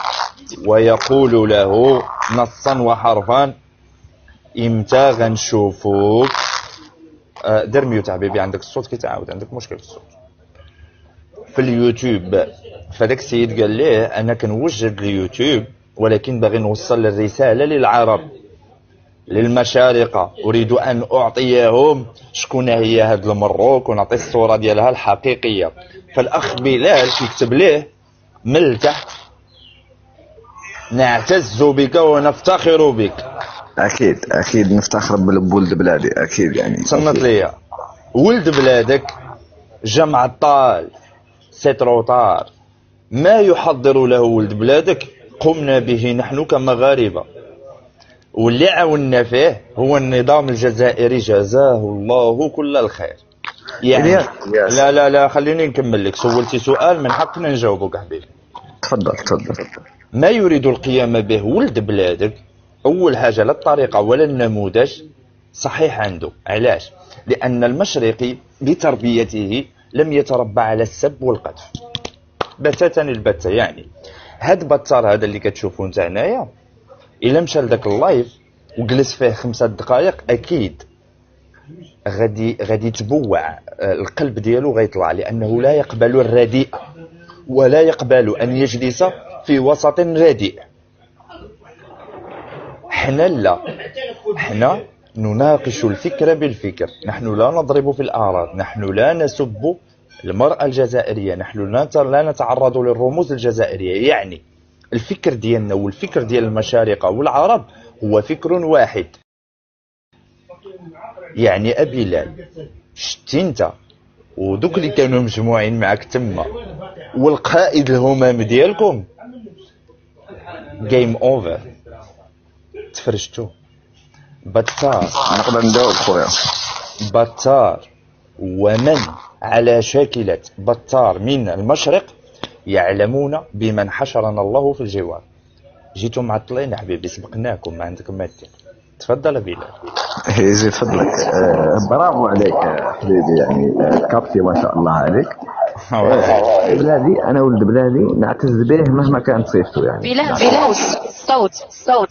Speaker 1: ويقول له نصا وحرفا: امتى غنشوفوك. دير ميوت حبيبي، عندك الصوت كيتعاود، عندك مشكل في الصوت في اليوتيوب. فداك السيد قال ليه: انا كنوجد اليوتيوب ولكن باغي نوصل الرسالة للعرب للمشارقة، أريد أن أعطيهم شكون هي هاد المروك ونعطي الصورة ديالها الحقيقية. فالأخ بلال كيكتب ليه من التحت: نعتز بك ونفتخر بك.
Speaker 9: أكيد نفتخر بولد بلادي أكيد يعني.
Speaker 1: صنت ليا ولد بلادك جمع الطال ستروطار، ما يحضر له ولد بلادك قمنا به نحن كمغاربة، واللي عاوننا فيه هو النظام الجزائري جزاه الله كل الخير. يعني لا خليني نكمل لك. سولتي سؤال من حقنا نجاوبك حبيبي.
Speaker 9: تفضل.
Speaker 1: ما يريد القيام به ولد بلادك أول حاجة لا الطريقة ولا النموذج صحيح عنده. علاش؟ لأن المشرقي بتربيته لم يتربى على السب والقذف بتاتا البتة. يعني هاد بطار هذا اللي كتشوفوا نتا هنايا، إلا مشى لذاك اللايف وجلس فيه 5 دقائق أكيد غادي يتبوع القلب ديالو غيطلع، لأنه لا يقبل الرديء ولا يقبل أن يجلس في وسط رديء. حنا نناقش الفكر بالفكر، نحن لا نضرب في الأعراض، نحن لا نسب المرأة الجزائرية، نحن لا نتعرض للرموز الجزائرية. يعني الفكر ديالنا والفكر ديال المشارقة والعرب هو فكر واحد. يعني أبلال شتي انت ودوك اللي كانوا مجموعين معك تما والقائد الهمام ديالكم جيم اوفر، تفرجتوا. بطار
Speaker 9: نقدر نداوب خويا.
Speaker 1: بطار ومن على شاكلة بطار من المشرق يعلمون بمن حشرنا الله في الجوار. جيتوا معطلين حبيبي، سبقناكم، ما عندكم ما دير. تفضل بلال.
Speaker 9: يزيد فضلك. برافو عليك حبيبي، يعني كابتي ما شاء الله عليك. بلادي انا ولد بلادي نعتز به مهما كانت صيفته. يعني
Speaker 7: بلال صوت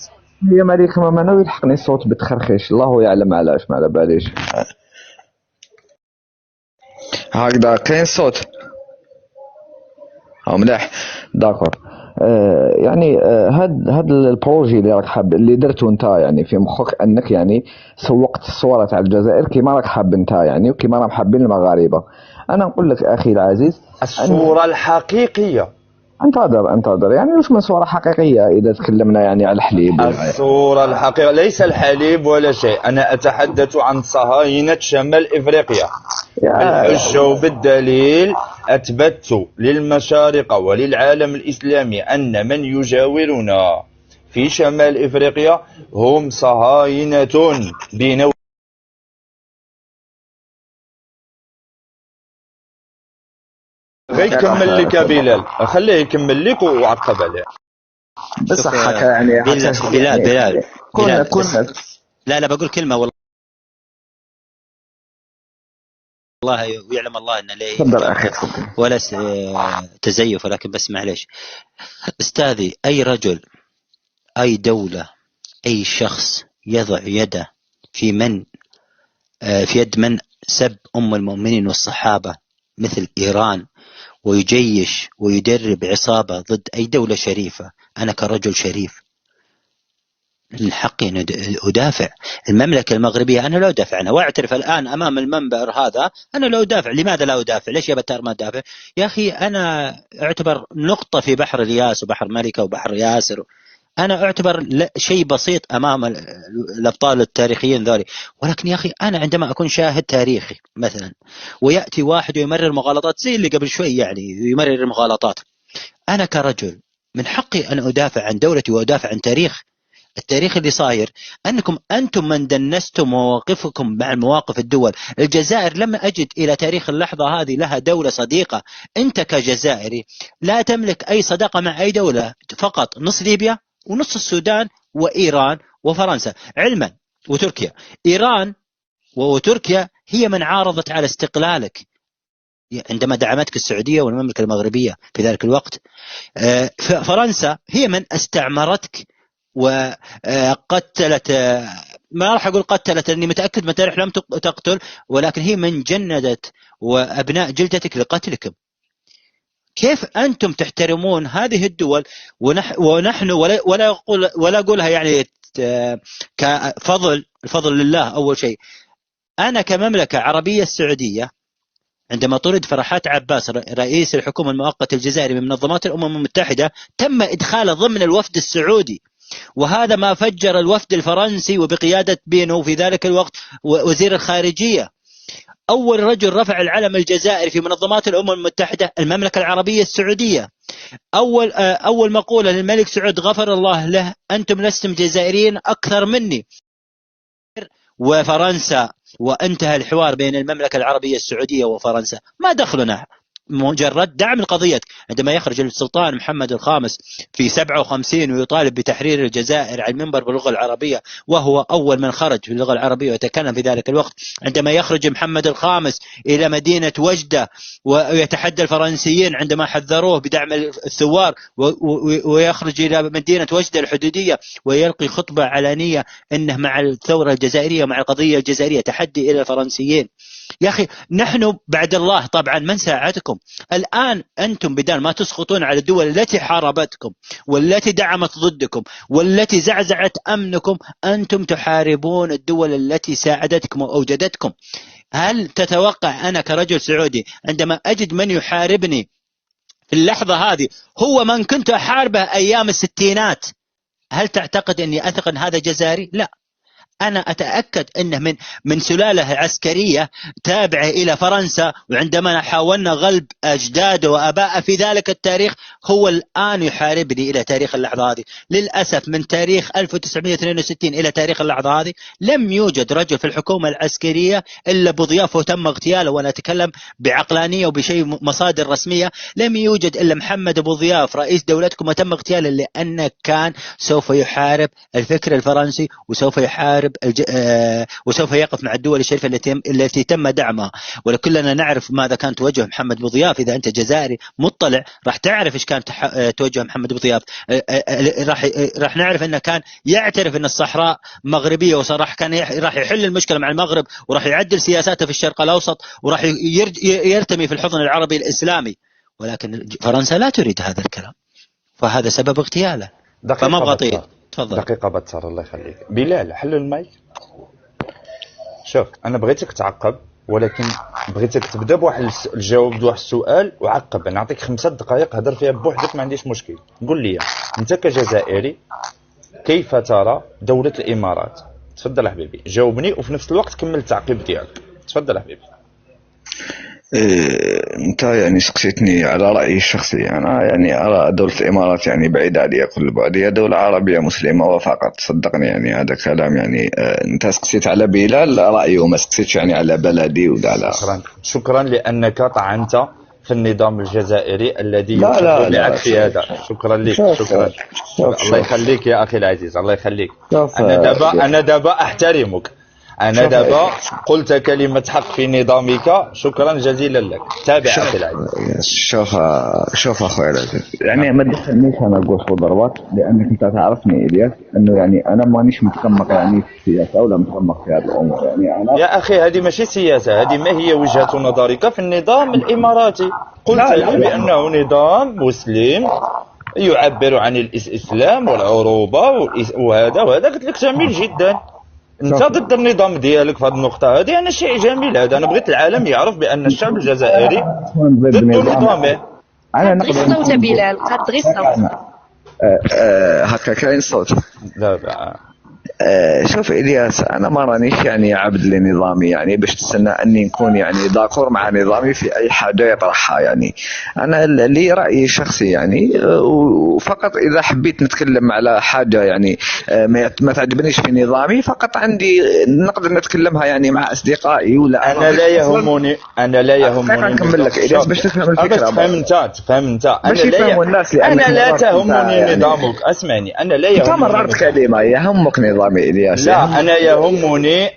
Speaker 9: هي مالك ما ناوي يلحقني الصوت بتخرخيش، الله يعلم علاش، ما على باليش. هكذا كاين صوت. ملاح داكور. يعني هاد البروجي اللي راك حاب اللي درتو انت يعني في مخك انك يعني سوقت الصوره تاع الجزائر كيما راك حاب انت يعني وكيما راهم حابين المغاربه. انا نقول لك اخي العزيز
Speaker 1: الصوره الحقيقيه.
Speaker 9: انتظر يعني واش من صوره حقيقيه اذا تكلمنا يعني على الحليب.
Speaker 1: الصوره الحقيقيه ليس الحليب ولا شيء، انا اتحدث عن صهاينه شمال افريقيا. بالحجه وبالدليل اثبتت للمشارقه وللعالم الاسلامي ان من يجاورنا في شمال افريقيا هم صهاينه بنوع. غير يكمل لك بلال، خليه يكمل لك وعقب عليه.
Speaker 9: بس حكى يعني
Speaker 8: بلال
Speaker 9: كنا
Speaker 8: لا بقول كلمه والله ويعلم الله ان لي
Speaker 9: تفضل اخي
Speaker 8: ولا تزيف، ولكن بس معليش استاذي، اي رجل اي دوله اي شخص يضع يده في يد من سب ام المؤمنين والصحابه مثل ايران ويجيش ويدرب عصابة ضد أي دولة شريفة، أنا كرجل شريف من حقي أن أدافع المملكة المغربية. أنا لا أدافع عنها وأعترف الآن أمام المنبر هذا أنا لا أدافع. لماذا لا أدافع؟ ليش يا بتار ما أدافع؟ يا أخي أنا أعتبر نقطة في بحر الياس وبحر ملكة وبحر ياسر، أنا أعتبر شيء بسيط أمام الأبطال التاريخيين ذولي. ولكن يا أخي أنا عندما أكون شاهد تاريخي مثلا ويأتي واحد ويمرر مغالطات زي اللي قبل شوي يعني يمرر مغالطات، أنا كرجل من حقي أن أدافع عن دولتي وأدافع عن التاريخ اللي صاير. أنتم من دنستم مواقفكم مع مواقف الدول. الجزائر لم أجد إلى تاريخ اللحظة هذه لها دولة صديقة. أنت كجزائري لا تملك أي صداقة مع أي دولة، فقط نص ليبيا ونص السودان وإيران وفرنسا علما وتركيا. إيران وتركيا هي من عارضت على استقلالك عندما دعمتك السعودية والمملكة المغربية في ذلك الوقت. فرنسا هي من استعمرتك وقتلت، ما راح أقول قتلت لأني متأكد من تاريخ لم تقتل، ولكن هي من جندت وأبناء جلدتك لقتلكم. كيف أنتم تحترمون هذه الدول ونحن ولا أقولها يعني الفضل لله. أول شيء أنا كمملكة عربية السعودية عندما طرد فرحات عباس رئيس الحكومة المؤقتة الجزائري من منظمات الأمم المتحدة تم إدخاله ضمن الوفد السعودي، وهذا ما فجر الوفد الفرنسي وبقيادة بينو في ذلك الوقت وزير الخارجية. أول رجل رفع العلم الجزائري في منظمات الأمم المتحدة المملكة العربية السعودية. أول مقولة للملك سعود غفر الله له، أنتم لستم جزائريين أكثر مني وفرنسا. وانتهى الحوار بين المملكة العربية السعودية وفرنسا. ما دخلنا، مجرد دعم القضية. عندما يخرج السلطان محمد الخامس في 57 ويطالب بتحرير الجزائر على المنبر باللغة العربية، وهو أول من خرج باللغة العربية ويتكلم في ذلك الوقت. عندما يخرج محمد الخامس إلى مدينة وجدة ويتحدى الفرنسيين عندما حذروه بدعم الثوار، ويخرج إلى مدينة وجدة الحدودية ويلقي خطبة علنية إنه مع الثورة الجزائرية مع القضية الجزائرية، تحدي إلى الفرنسيين. يا أخي نحن بعد الله طبعا من ساعدكم. الآن أنتم بدال ما تسقطون على الدول التي حاربتكم والتي دعمت ضدكم والتي زعزعت أمنكم، أنتم تحاربون الدول التي ساعدتكم وأوجدتكم. هل تتوقع أنا كرجل سعودي عندما أجد من يحاربني في اللحظة هذه هو من كنت أحاربه أيام الستينات، هل تعتقد أني أثق أن هذا جزائري؟ لا، أنا أتأكد أنه من سلالة عسكرية تابعة إلى فرنسا، وعندما حاولنا غلب أجداده وأباءه في ذلك التاريخ هو الآن يحاربني إلى تاريخ اللحظة هذه. للأسف من تاريخ 1962 إلى تاريخ اللحظة هذه لم يوجد رجل في الحكومة العسكرية إلا بضياف وتم اغتياله، وأنا أتكلم بعقلانية وبشيء مصادر رسمية. لم يوجد إلا محمد أبو ضياف رئيس دولتكم وتم اغتياله، لأنه كان سوف يحارب الفكر الفرنسي وسوف يحارب وسوف يقف مع الدول الشريفة التي تم دعمها. ولكلنا نعرف ماذا كان توجه محمد بوضياف. إذا أنت جزائري مطلع راح تعرف إيش كان توجه محمد بوضياف. راح نعرف أنه كان يعترف أن الصحراء مغربية، وراح يحل المشكلة مع المغرب، وراح يعدل سياساته في الشرق الأوسط، وراح يرتمي في الحضن العربي الإسلامي. ولكن فرنسا لا تريد هذا الكلام، فهذا سبب اغتياله. فما ابغى اطيل. تفضل.
Speaker 1: دقيقة بتر الله يخليك. بلال حل المايك. شوف أنا بغيتك تعقب، ولكن بغيتك تبدا بواحد الجواب بواحد السؤال وعقب. انا نعطيك 5 دقائق هضر فيها بوحدك ما عنديش مشكل. قول لي انت كجزائري كيف ترى دولة الامارات؟ تفضل يا حبيبي جاوبني، وفي نفس الوقت كمل التعقيب ديالك. تفضل يا حبيبي.
Speaker 9: انت يعني سقسيتني على رأيي الشخصي. انا يعني ارى دولة الامارات يعني بعيدة عليها كل بعد، هي دولة عربية مسلمة وفقط، صدقني يعني هذا كلام يعني انت سقسيت على بلال رأيه وما سقسيتش يعني على بلدي ولا على.
Speaker 1: شكرا لانك طعنت في النظام الجزائري الذي
Speaker 9: لا
Speaker 1: معك في هذا. شكرا لك. شكرا. الله يخليك يا اخي العزيز، الله يخليك. انا دابا احترمك. أنا دابا قلت كلمة حق في نظامك. شكرا جزيلا لك. تابع أخي العزيز.
Speaker 9: شوف أخوي العزيز، يعني ما تدخلنيش أنا أقول خذ ضربات، لأنك أنت تعرفني إلياس أنه يعني أنا مانيش متقمق يعني في السياسة ولا متقمق في هذه الأمور. يعني أنا
Speaker 1: يا أخي هذه ماشي سياسة، هذه ما هي وجهة نظرك في النظام الإماراتي. قلت لي بأنه نظام مسلم يعبر عن الإسلام والعروبة وهذا قلت لك جميل جدا. انت ضد النظام ديالك في هذه النقطه هذه. انا شيء جميل هذا. انا بغيت العالم يعرف بان الشعب الجزائري ضد نظامه.
Speaker 7: قد غير الصوت بلال، قد غير الصوت.
Speaker 9: هكا كاين صوت.
Speaker 1: لا
Speaker 9: شوف إلياس، أنا ما رانيش يعني عبد لنظامي يعني باش تستنى أني نكون يعني داكور مع نظامي في أي حاجة يطرحها. يعني أنا لي رأيي الشخصي يعني، وفقط إذا حبيت نتكلم على حاجة يعني ما تعجبنيش في نظامي فقط عندي نقدر نتكلمها يعني مع أصدقائي ولا.
Speaker 1: أنا لا يهمني
Speaker 9: نكمل لك إلياس باش تفهم الفكرة.
Speaker 1: تفهم أنت.
Speaker 9: باش يفهموا الناس.
Speaker 1: أنا لا تهمني نظامك. أسمعني، أنا لا يهمني.
Speaker 9: أنت مررت كلمة يهمك نظام إلياس.
Speaker 1: لا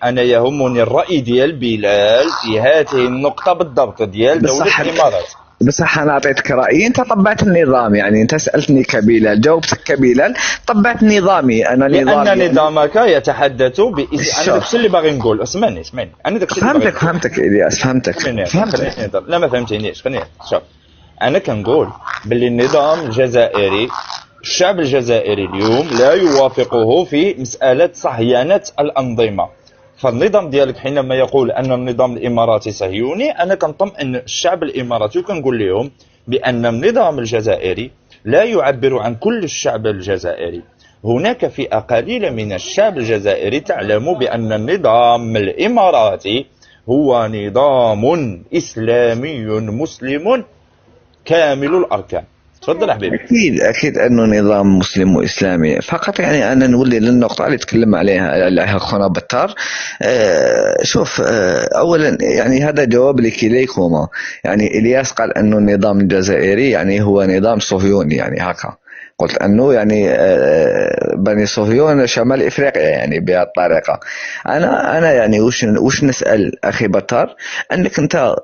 Speaker 1: أنا يهمني الرأي ديال بلال في هذه النقطة بالضبط ديال دولة الإمارات.
Speaker 9: بصح أنا أعطيتك رأيي، أنت طبعت النظام. يعني أنت سألتني كبلال جاوبتك كبلال، طبعت نظامي. أنا نظامي
Speaker 1: لأن نظامك يتحدث أنا داكشي اللي باغي نقول. اسمعني أنا داكشي
Speaker 9: فهمتك إلياس، فهمتك.
Speaker 1: لا ما فهمتنيش. خليني شوف. أنا كنقول باللي النظام الجزائري الشعب الجزائري اليوم لا يوافقه في مسألة صهيونة الأنظمة. فالنظام ديالك حينما يقول أن النظام الإماراتي صهيوني، أنا كنطمئن الشعب الإماراتي وكنقول لهم بأن النظام الجزائري لا يعبر عن كل الشعب الجزائري. هناك فئة قليلة من الشعب الجزائري تعلم بأن النظام الإماراتي هو نظام إسلامي مسلم كامل الأركان. تفضل يا حبيبي.
Speaker 9: اكيد انه نظام مسلم واسلامي فقط. يعني انا نولي للنقطه اللي تكلم عليها خونا بتار. شوف، اولا يعني هذا جواب لكليكما. يعني الياس قال انه النظام الجزائري يعني هو نظام صهيوني، يعني هكا قلت انه يعني بني صهيون شمال افريقيا يعني بهذه الطريقه. انا يعني وش نسال اخي بتار، انك انت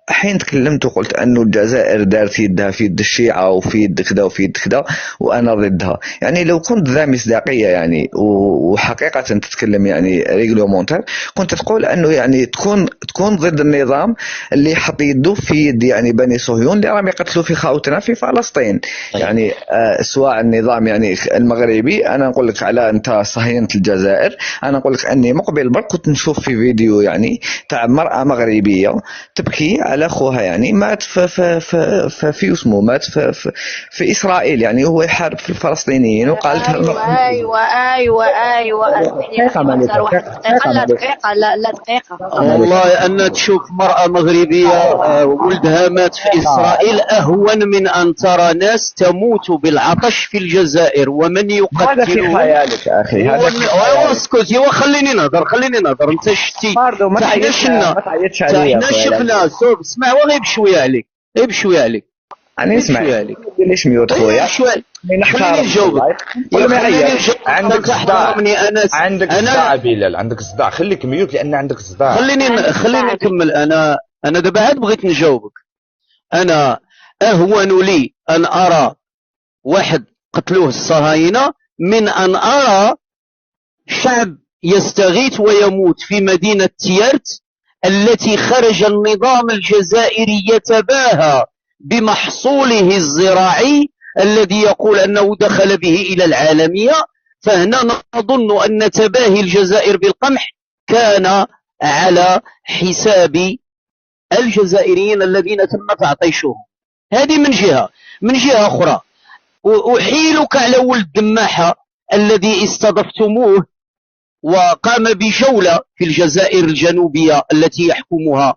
Speaker 9: حين تكلمت وقلت أنه الجزائر دارت يدها في يد الشيعة وفي يد كذا وفي يد كذا وأنا ضدها. يعني لو كنت ذا مصداقية يعني وحقيقة تتكلم يعني ريغلومونتير، كنت تقول أنه يعني تكون ضد النظام اللي حط يده في يد يعني بني صهيون اللي راهم يقتلوا في خاوتنا في فلسطين. يعني سواء النظام يعني المغربي. أنا نقول لك على أنت صهيونة الجزائر، أنا نقول لك أني مقبل برك كنت نشوف في فيديو يعني تاع مرأة مغربية تبكي على اخوها يعني مات في اسمه مات في اسرائيل، يعني هو يحارب في الفلسطينيين وقالت
Speaker 7: ايوه دقيقة
Speaker 3: والله ان تشوف مرأة مغربية ولدها مات في اسرائيل اهون من ان ترى ناس تموت بالعطش في الجزائر ومن يقتل.
Speaker 9: هذا في خيالك اخي. هذا
Speaker 3: اسكت خليني نهضر انت شتي.
Speaker 9: ما تعيطش عليا.
Speaker 3: شفنا اسمع وغير بشويه عليك
Speaker 9: انا اسمع ليش ميوت خويا
Speaker 3: خليني نجاوبك.
Speaker 1: عندك صداع عندك صداع بلال، عندك صداع. خليك ميوت لان عندك صداع.
Speaker 3: خليني نكمل. انا دابا عاد بغيت نجاوبك. انا اهون لي ان ارى واحد قتلوه الصهاينه من ان ارى شعب يستغيث ويموت في مدينه تيارت التي خرج النظام الجزائري يتباهى بمحصوله الزراعي الذي يقول أنه دخل به إلى العالمية. فهنا نظن أن تباهي الجزائر بالقمح كان على حساب الجزائريين الذين تم تعطيشهم. هذه من جهة. من جهة أخرى أحيلك على ولد دماحة الذي استضفتموه وقام بجولة في الجزائر الجنوبية التي يحكمها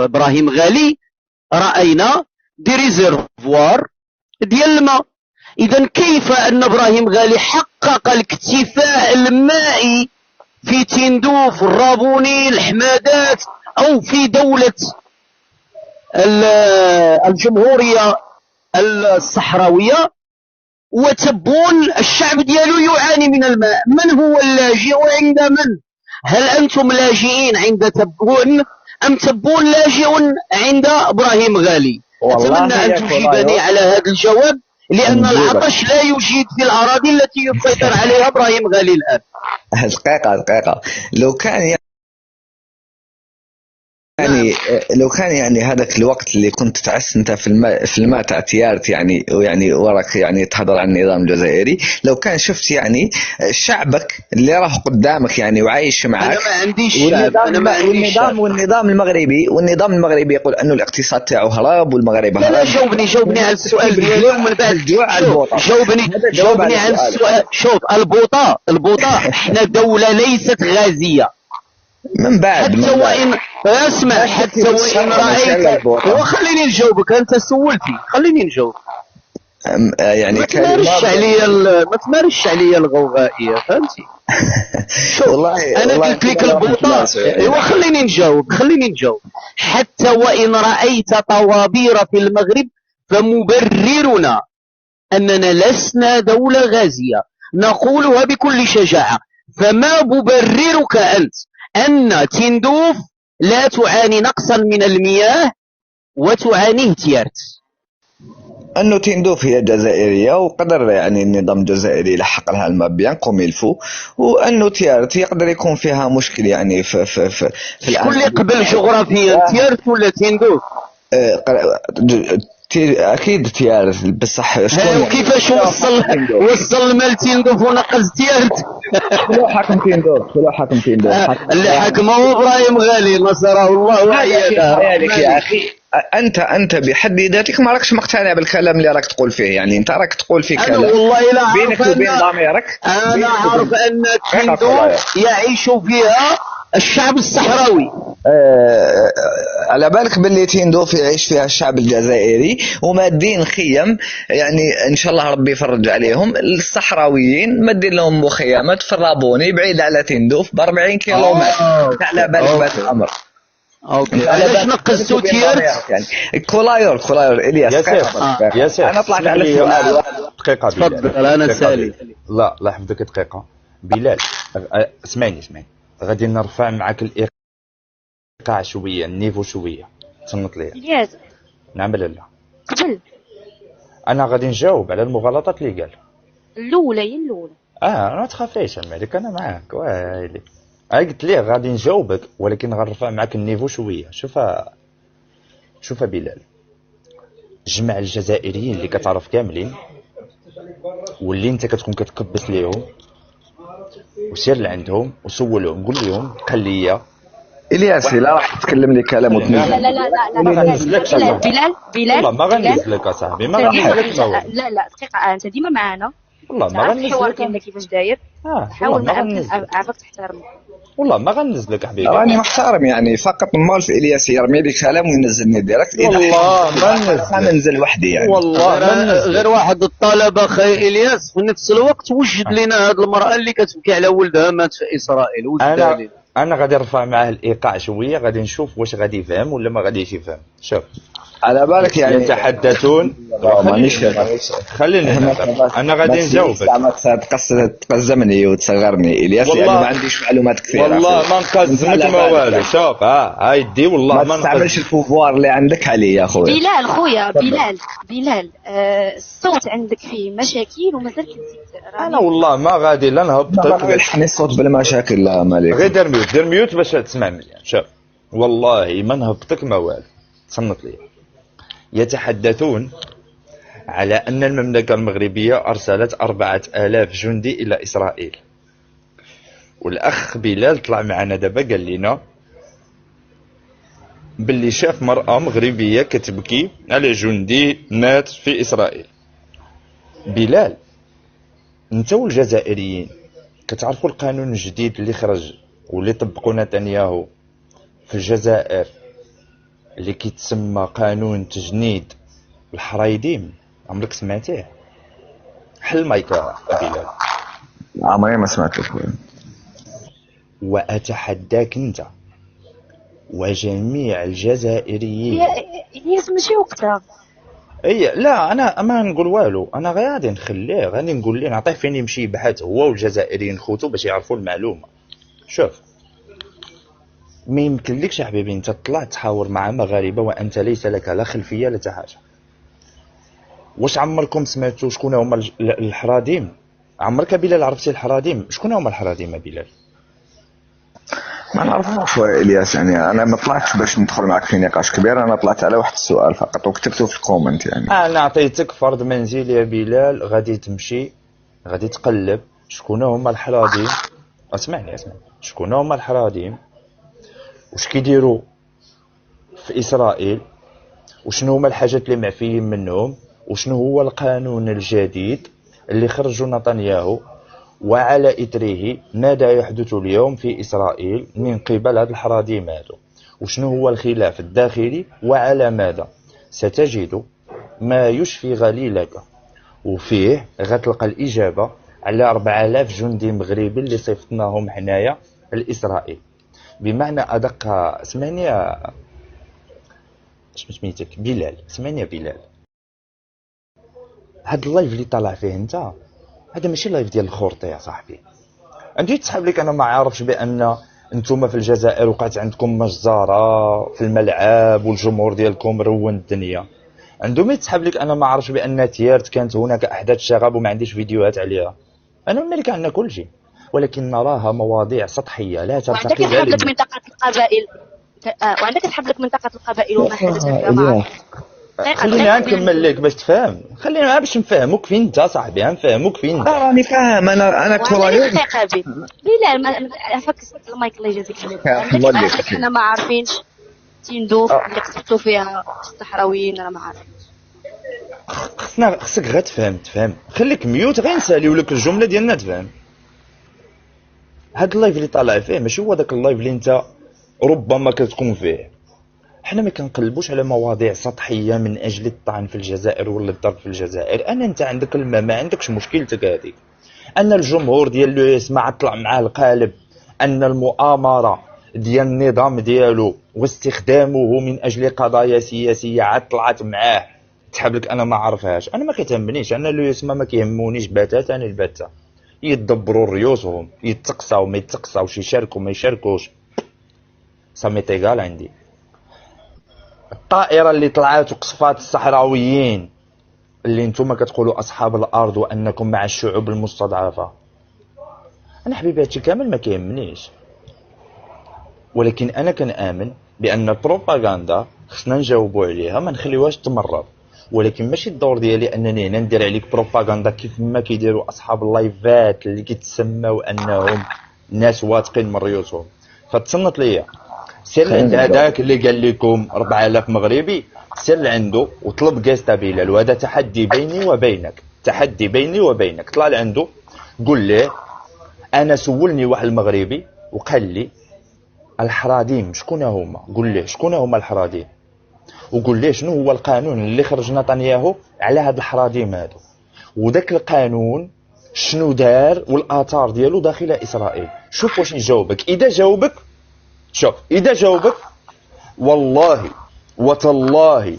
Speaker 3: إبراهيم غالي. رأينا دي ريزيرفوار ديال الماء. إذا كيف أن إبراهيم غالي حقق الاكتفاء المائي في تندوف، الرابوني، الحمادات، أو في دولة الجمهورية الصحراوية، وتبون الشعب ديالو يعاني من الماء؟ من هو اللاجئ وعند من؟ هل أنتم لاجئين عند تبون أم تبون لاجئ عند إبراهيم غالي؟ أتمنى أن تجيبني على هذا الجواب، لأن العطش لا يوجد في الأراضي التي يسيطر عليها إبراهيم غالي الآن.
Speaker 9: دقيقة لو كان يعني هذاك الوقت اللي كنت تعس انت في الماء تاع تيارت يعني وراك يعني تهضر عن النظام الجزائري، لو كان شفت يعني شعبك اللي راه قدامك يعني وعايش معك.
Speaker 3: انا ما عنديش شعب، انا ما عنديش شعب.
Speaker 9: والنظام المغربي يقول انه الاقتصاد تاعو هرب والمغرب هرب.
Speaker 3: لا جاوبني على السؤال ديالي ومن بعد جاوبني على السؤال. شوف البوطه احنا دولة ليست غازية.
Speaker 9: من بعد
Speaker 3: حتى وإن اسمع، حتى وإن رأيت وخليني نجاوبك، أنت سولتي خليني نجاوب.
Speaker 9: يعني
Speaker 3: ما تمارسش عليا الغوغائية، فهمتي؟ والله أنا قلت لك البوطة. ايوا خليني نجاوب. حتى وإن رأيت طوابير في المغرب فمبررنا أننا لسنا دولة غازية، نقولها بكل شجاعة. فما مبررك أنت أن تندوف لا تعاني نقصا من المياه وتعانيه تيارت؟
Speaker 9: أنه تندوف هي جزائرية وقدر يعني النظام الجزائري لحق لها الماء بيان كوميلفو، وأنه تيارت يقدر يكون فيها مشكل يعني في
Speaker 3: شكون اللي قبل جغرافيا، تيارت ولا تندوف؟
Speaker 9: اكيد تيارت بصح شكون
Speaker 3: وكيفاش وصل المال تندوف ونقص تيارت؟
Speaker 9: شكون حاكم تندوف؟
Speaker 3: اللي حكمه ابراهيم غالي نصره الله وعياده.
Speaker 9: يا اخي انت بحد ذاتك ما راكش مقتنع بالكلام اللي راك تقول فيه، يعني انت راك تقول في كلام
Speaker 3: والله لا
Speaker 9: بينك وبين ضميرك.
Speaker 3: انا عارف ان تندوف يعيش فيها الشعب الصحراوي.
Speaker 9: على بالك باللي تندوف يعيش فيها الشعب الجزائري ومادين خيم، يعني ان شاء الله ربي يفرج عليهم. الصحراويين مادين لهم مخيمات في الرابوني بعيد على تندوف ب 40 كيلومتر. على بالك بهذا الامر.
Speaker 3: اوكي علاش نقصتوا تيارت؟
Speaker 9: يعني كولايور الياس.
Speaker 1: يا سيدي
Speaker 9: انا طلعت على السؤال.
Speaker 1: دقيقه
Speaker 3: تفضل انا سالي.
Speaker 1: لا يحفظك دقيقه بلال. اسمعني غادي نرفع معك الايقاع شويه، النيفو شويه، تصنت لي.
Speaker 7: الياس
Speaker 1: نعم لا
Speaker 7: قبل
Speaker 1: انا غادي نجاوب على المغالطات اللي قال.
Speaker 7: الاولى
Speaker 1: ما تخافيش الملك، انا معاك ويلي. قلت ليه غادي نجاوبك ولكن غنرفع معك النيفو شويه. شوف بلال، جمع الجزائريين اللي كتعرف كاملين واللي انت كتكون كتقبس ليهم وسير لعندهم وسولهم، قول لهم قال لي
Speaker 9: الياس لا راح تتكلم لي كلام وتنزل.
Speaker 7: لا بلال
Speaker 1: والله ما غنزلك اصاحبي، ما غنزلك.
Speaker 7: لا دقيقه، انت ديما معانا
Speaker 1: والله ما غنزلك.
Speaker 7: الحوار ديالنا كيفاش داير، حاول ما عافاك تحترم.
Speaker 1: والله ما غنزلك حبيبي،
Speaker 9: راني محترم يعني. فقط مال في الياس يرمي لي كلام وينزلني ديريكت.
Speaker 1: والله ما
Speaker 9: ننزل وحدي يعني.
Speaker 1: والله ما
Speaker 3: غير واحد الطلب اخي الياس في نفس الوقت وجد لنا هذه المراه اللي كتبكي على ولدها مات في اسرائيل.
Speaker 1: انا غادي نرفع معاه الايقاع شويه، غادي نشوف واش غادي يفهم ولا ما غاديش يفهم. شوف
Speaker 9: على بالك يعني
Speaker 1: يتحدثون. خليني انا غادي نجاوبك.
Speaker 9: تقزمني وتصغرني الياس يعني ما عنديش معلومات كثيره.
Speaker 1: والله ما نقزمك ما والو. شوف هاي دي والله ما
Speaker 9: تستعملش البوفوار اللي عندك عليا خويا
Speaker 7: بلال. خويا بلال الصوت عندك فيه مشاكل ومازال كتزيد.
Speaker 1: انا والله ما غادي لا نهبطك.
Speaker 9: ما يلحقني الصوت بلا مشاكل. لا مالك
Speaker 1: غير دير ميوت باش تسمع مليان. شوف والله ما نهبطك ما والو، تصنت لي. يتحدثون على أن المملكة المغربية أرسلت 4000 جندي إلى إسرائيل. والأخ بلال طلع معنا دابا قال لنا باللي شاف مرأة مغربية كتبكي على جندي مات في إسرائيل. بلال، انت والجزائريين كتعرفوا القانون الجديد اللي خرج واللي طبقوا نتنياهو في الجزائر اللي كيتسمى قانون تجنيد الحرايديم؟ عمرك سمعتيه؟ حل مايك بلال.
Speaker 9: عمري ما سمعت خويا.
Speaker 1: وأتحداك أنت وجميع الجزائريين.
Speaker 7: هي ماشي وقتها.
Speaker 1: اي لا، انا ما نقول والو، انا غادي نخليه، غادي نقول ليه نعطيه فين يمشي يبحث هو والجزائريين خوتو باش يعرفوا المعلومه. شوف، ما يمكنلكش حبيبي انت تطلع تحاور مع مغاربه وانت ليس لك لا خلفيه لا حتى حاجه. واش عمركم سمعتوا شكون هما الحراديم؟ عمرك بلال عرفتي الحراديم؟ شكون هما الحراديم بلال؟
Speaker 9: ما نعرفوش الياس، يعني انا ما طلعتش باش ندخل معك في نقاش كبير، انا طلعت على واحد السؤال فقط وكتبته في الكومنت. يعني
Speaker 1: انا عطيتك فرض منزل يا بلال، غادي تمشي غادي تقلب شكون هما الحراديم. اسمعني شكون هما الحراديم، واش كيديروا في اسرائيل، وشنو هما الحاجات اللي معفيين منهم، وشنو هو القانون الجديد اللي خرجوا نتنياهو، وعلى إثره ماذا يحدث اليوم في إسرائيل من قبل هذا الحراديم هذا، وشنو هو الخلاف الداخلي وعلى ماذا. ستجد ما يشفي غليلك، وفيه غتلقى الإجابة على 4000 جندي مغربي اللي صيفطناهم حنايا لإسرائيل. بمعنى أدق، اسمعني سميتك بلال، اسمعني بلال، هاد اللايف اللي طالع فيه انت هذا ماشي لايف ديال الخورطه يا صاحبي. عندي تسحب لك، انا ما عارفش بان انتم في الجزائر وقعت عندكم مجزره في الملعب والجمهور ديالكم رون الدنيا. عندهم يتسحب لك، انا ما عارفش بان تيارت كانت هناك احداث شغب وما عنديش فيديوهات عليها. انا والملك عندنا كل شيء، ولكن نراها مواضيع سطحيه لا ترتقي.
Speaker 7: وعندك تسحب لك منطقه القبائل، وعندك تسحب لك منطقه القبائل وما حدث في الجماعه.
Speaker 1: خليني نكمل لك باش تفهم، خلينا باش نفهموك فين انت صاحبي، نفهموك فين انت.
Speaker 9: راني فاهم، انا كرويون.
Speaker 7: بلال ما فكس المايك الله يجازيك خير. احنا ما عارفينش تندوف اللي قصدتوا فيها الصحراويين، انا ما عارفين.
Speaker 1: خصك غير تفهم، خليك ميوت غير نساليو لك الجمله ديالنا تفهم. هاد اللايف اللي طالع فيه ماشي هو داك اللايف اللي انت ربما كتكون فيه. حنا ما كنقلبوش على مواضيع سطحيه من اجل الطعن في الجزائر ولا الضرب في الجزائر. انت عندك الماء، ما عندكش مشكلتك هذيك. ان الجمهور ديال لو يسمع طلع معاه القالب ان المؤامره ديال النظام ديالو واستخدامه من اجل قضايا سياسيه عاد طلعت معاه تحب لك. انا ما عرفهاش، انا ما كتهمنيش، انا لو يسمع ما كيهمونيش بتاتا البتة. يدبروا ريوسهم، يتقصاو ما يتقصاوش، يشاركوا ما يشاركوش، سامي تيغال عندي. الطائرة اللي طلعت وقصفات الصحراويين اللي انتم كتقولوا أصحاب الأرض وأنكم مع الشعوب المستضعفة، أنا حبيبي هادشي كامل ما كيهمنيش، ولكن أنا كنآمن بأن البروباغندا خصنا نجاوبوا عليها، ما نخليوهاش تمرض. ولكن ماشي الدور ديالي أنني هنا ندير عليك بروباغندا كيف ما كيديروا أصحاب اللايفات اللي كيتسموا أنهم ناس واثقين من ريوسهم. فتصنت ليا سير عند هذاك اللي قال لكم 4000 مغربي، سير عنده وطلب كاستا بلال، وهذا تحدي بيني وبينك. طلع لعنده قول له انا سولني واحد المغربي وقال لي الحراديم شكون هما، قول له شكون هما الحراديم، وقول له شنو هو القانون اللي خرج نتنياهو على هاد الحراديم هادو، وذاك القانون شنو دار والاثار ديالو داخل اسرائيل. شوف واش يجاوبك. اذا جاوبك والله وتالله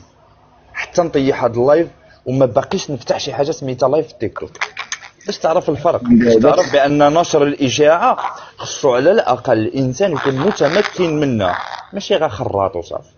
Speaker 1: حتى نطيح هاد اللايف وما باقيش نفتح شي حاجه سميتها لايف في تيك توك، باش تعرف الفرق، باش تعرف بان نشر الاشاعه خصو على الاقل الانسان يكون متمكن منها، ماشي غير خراط وصافي.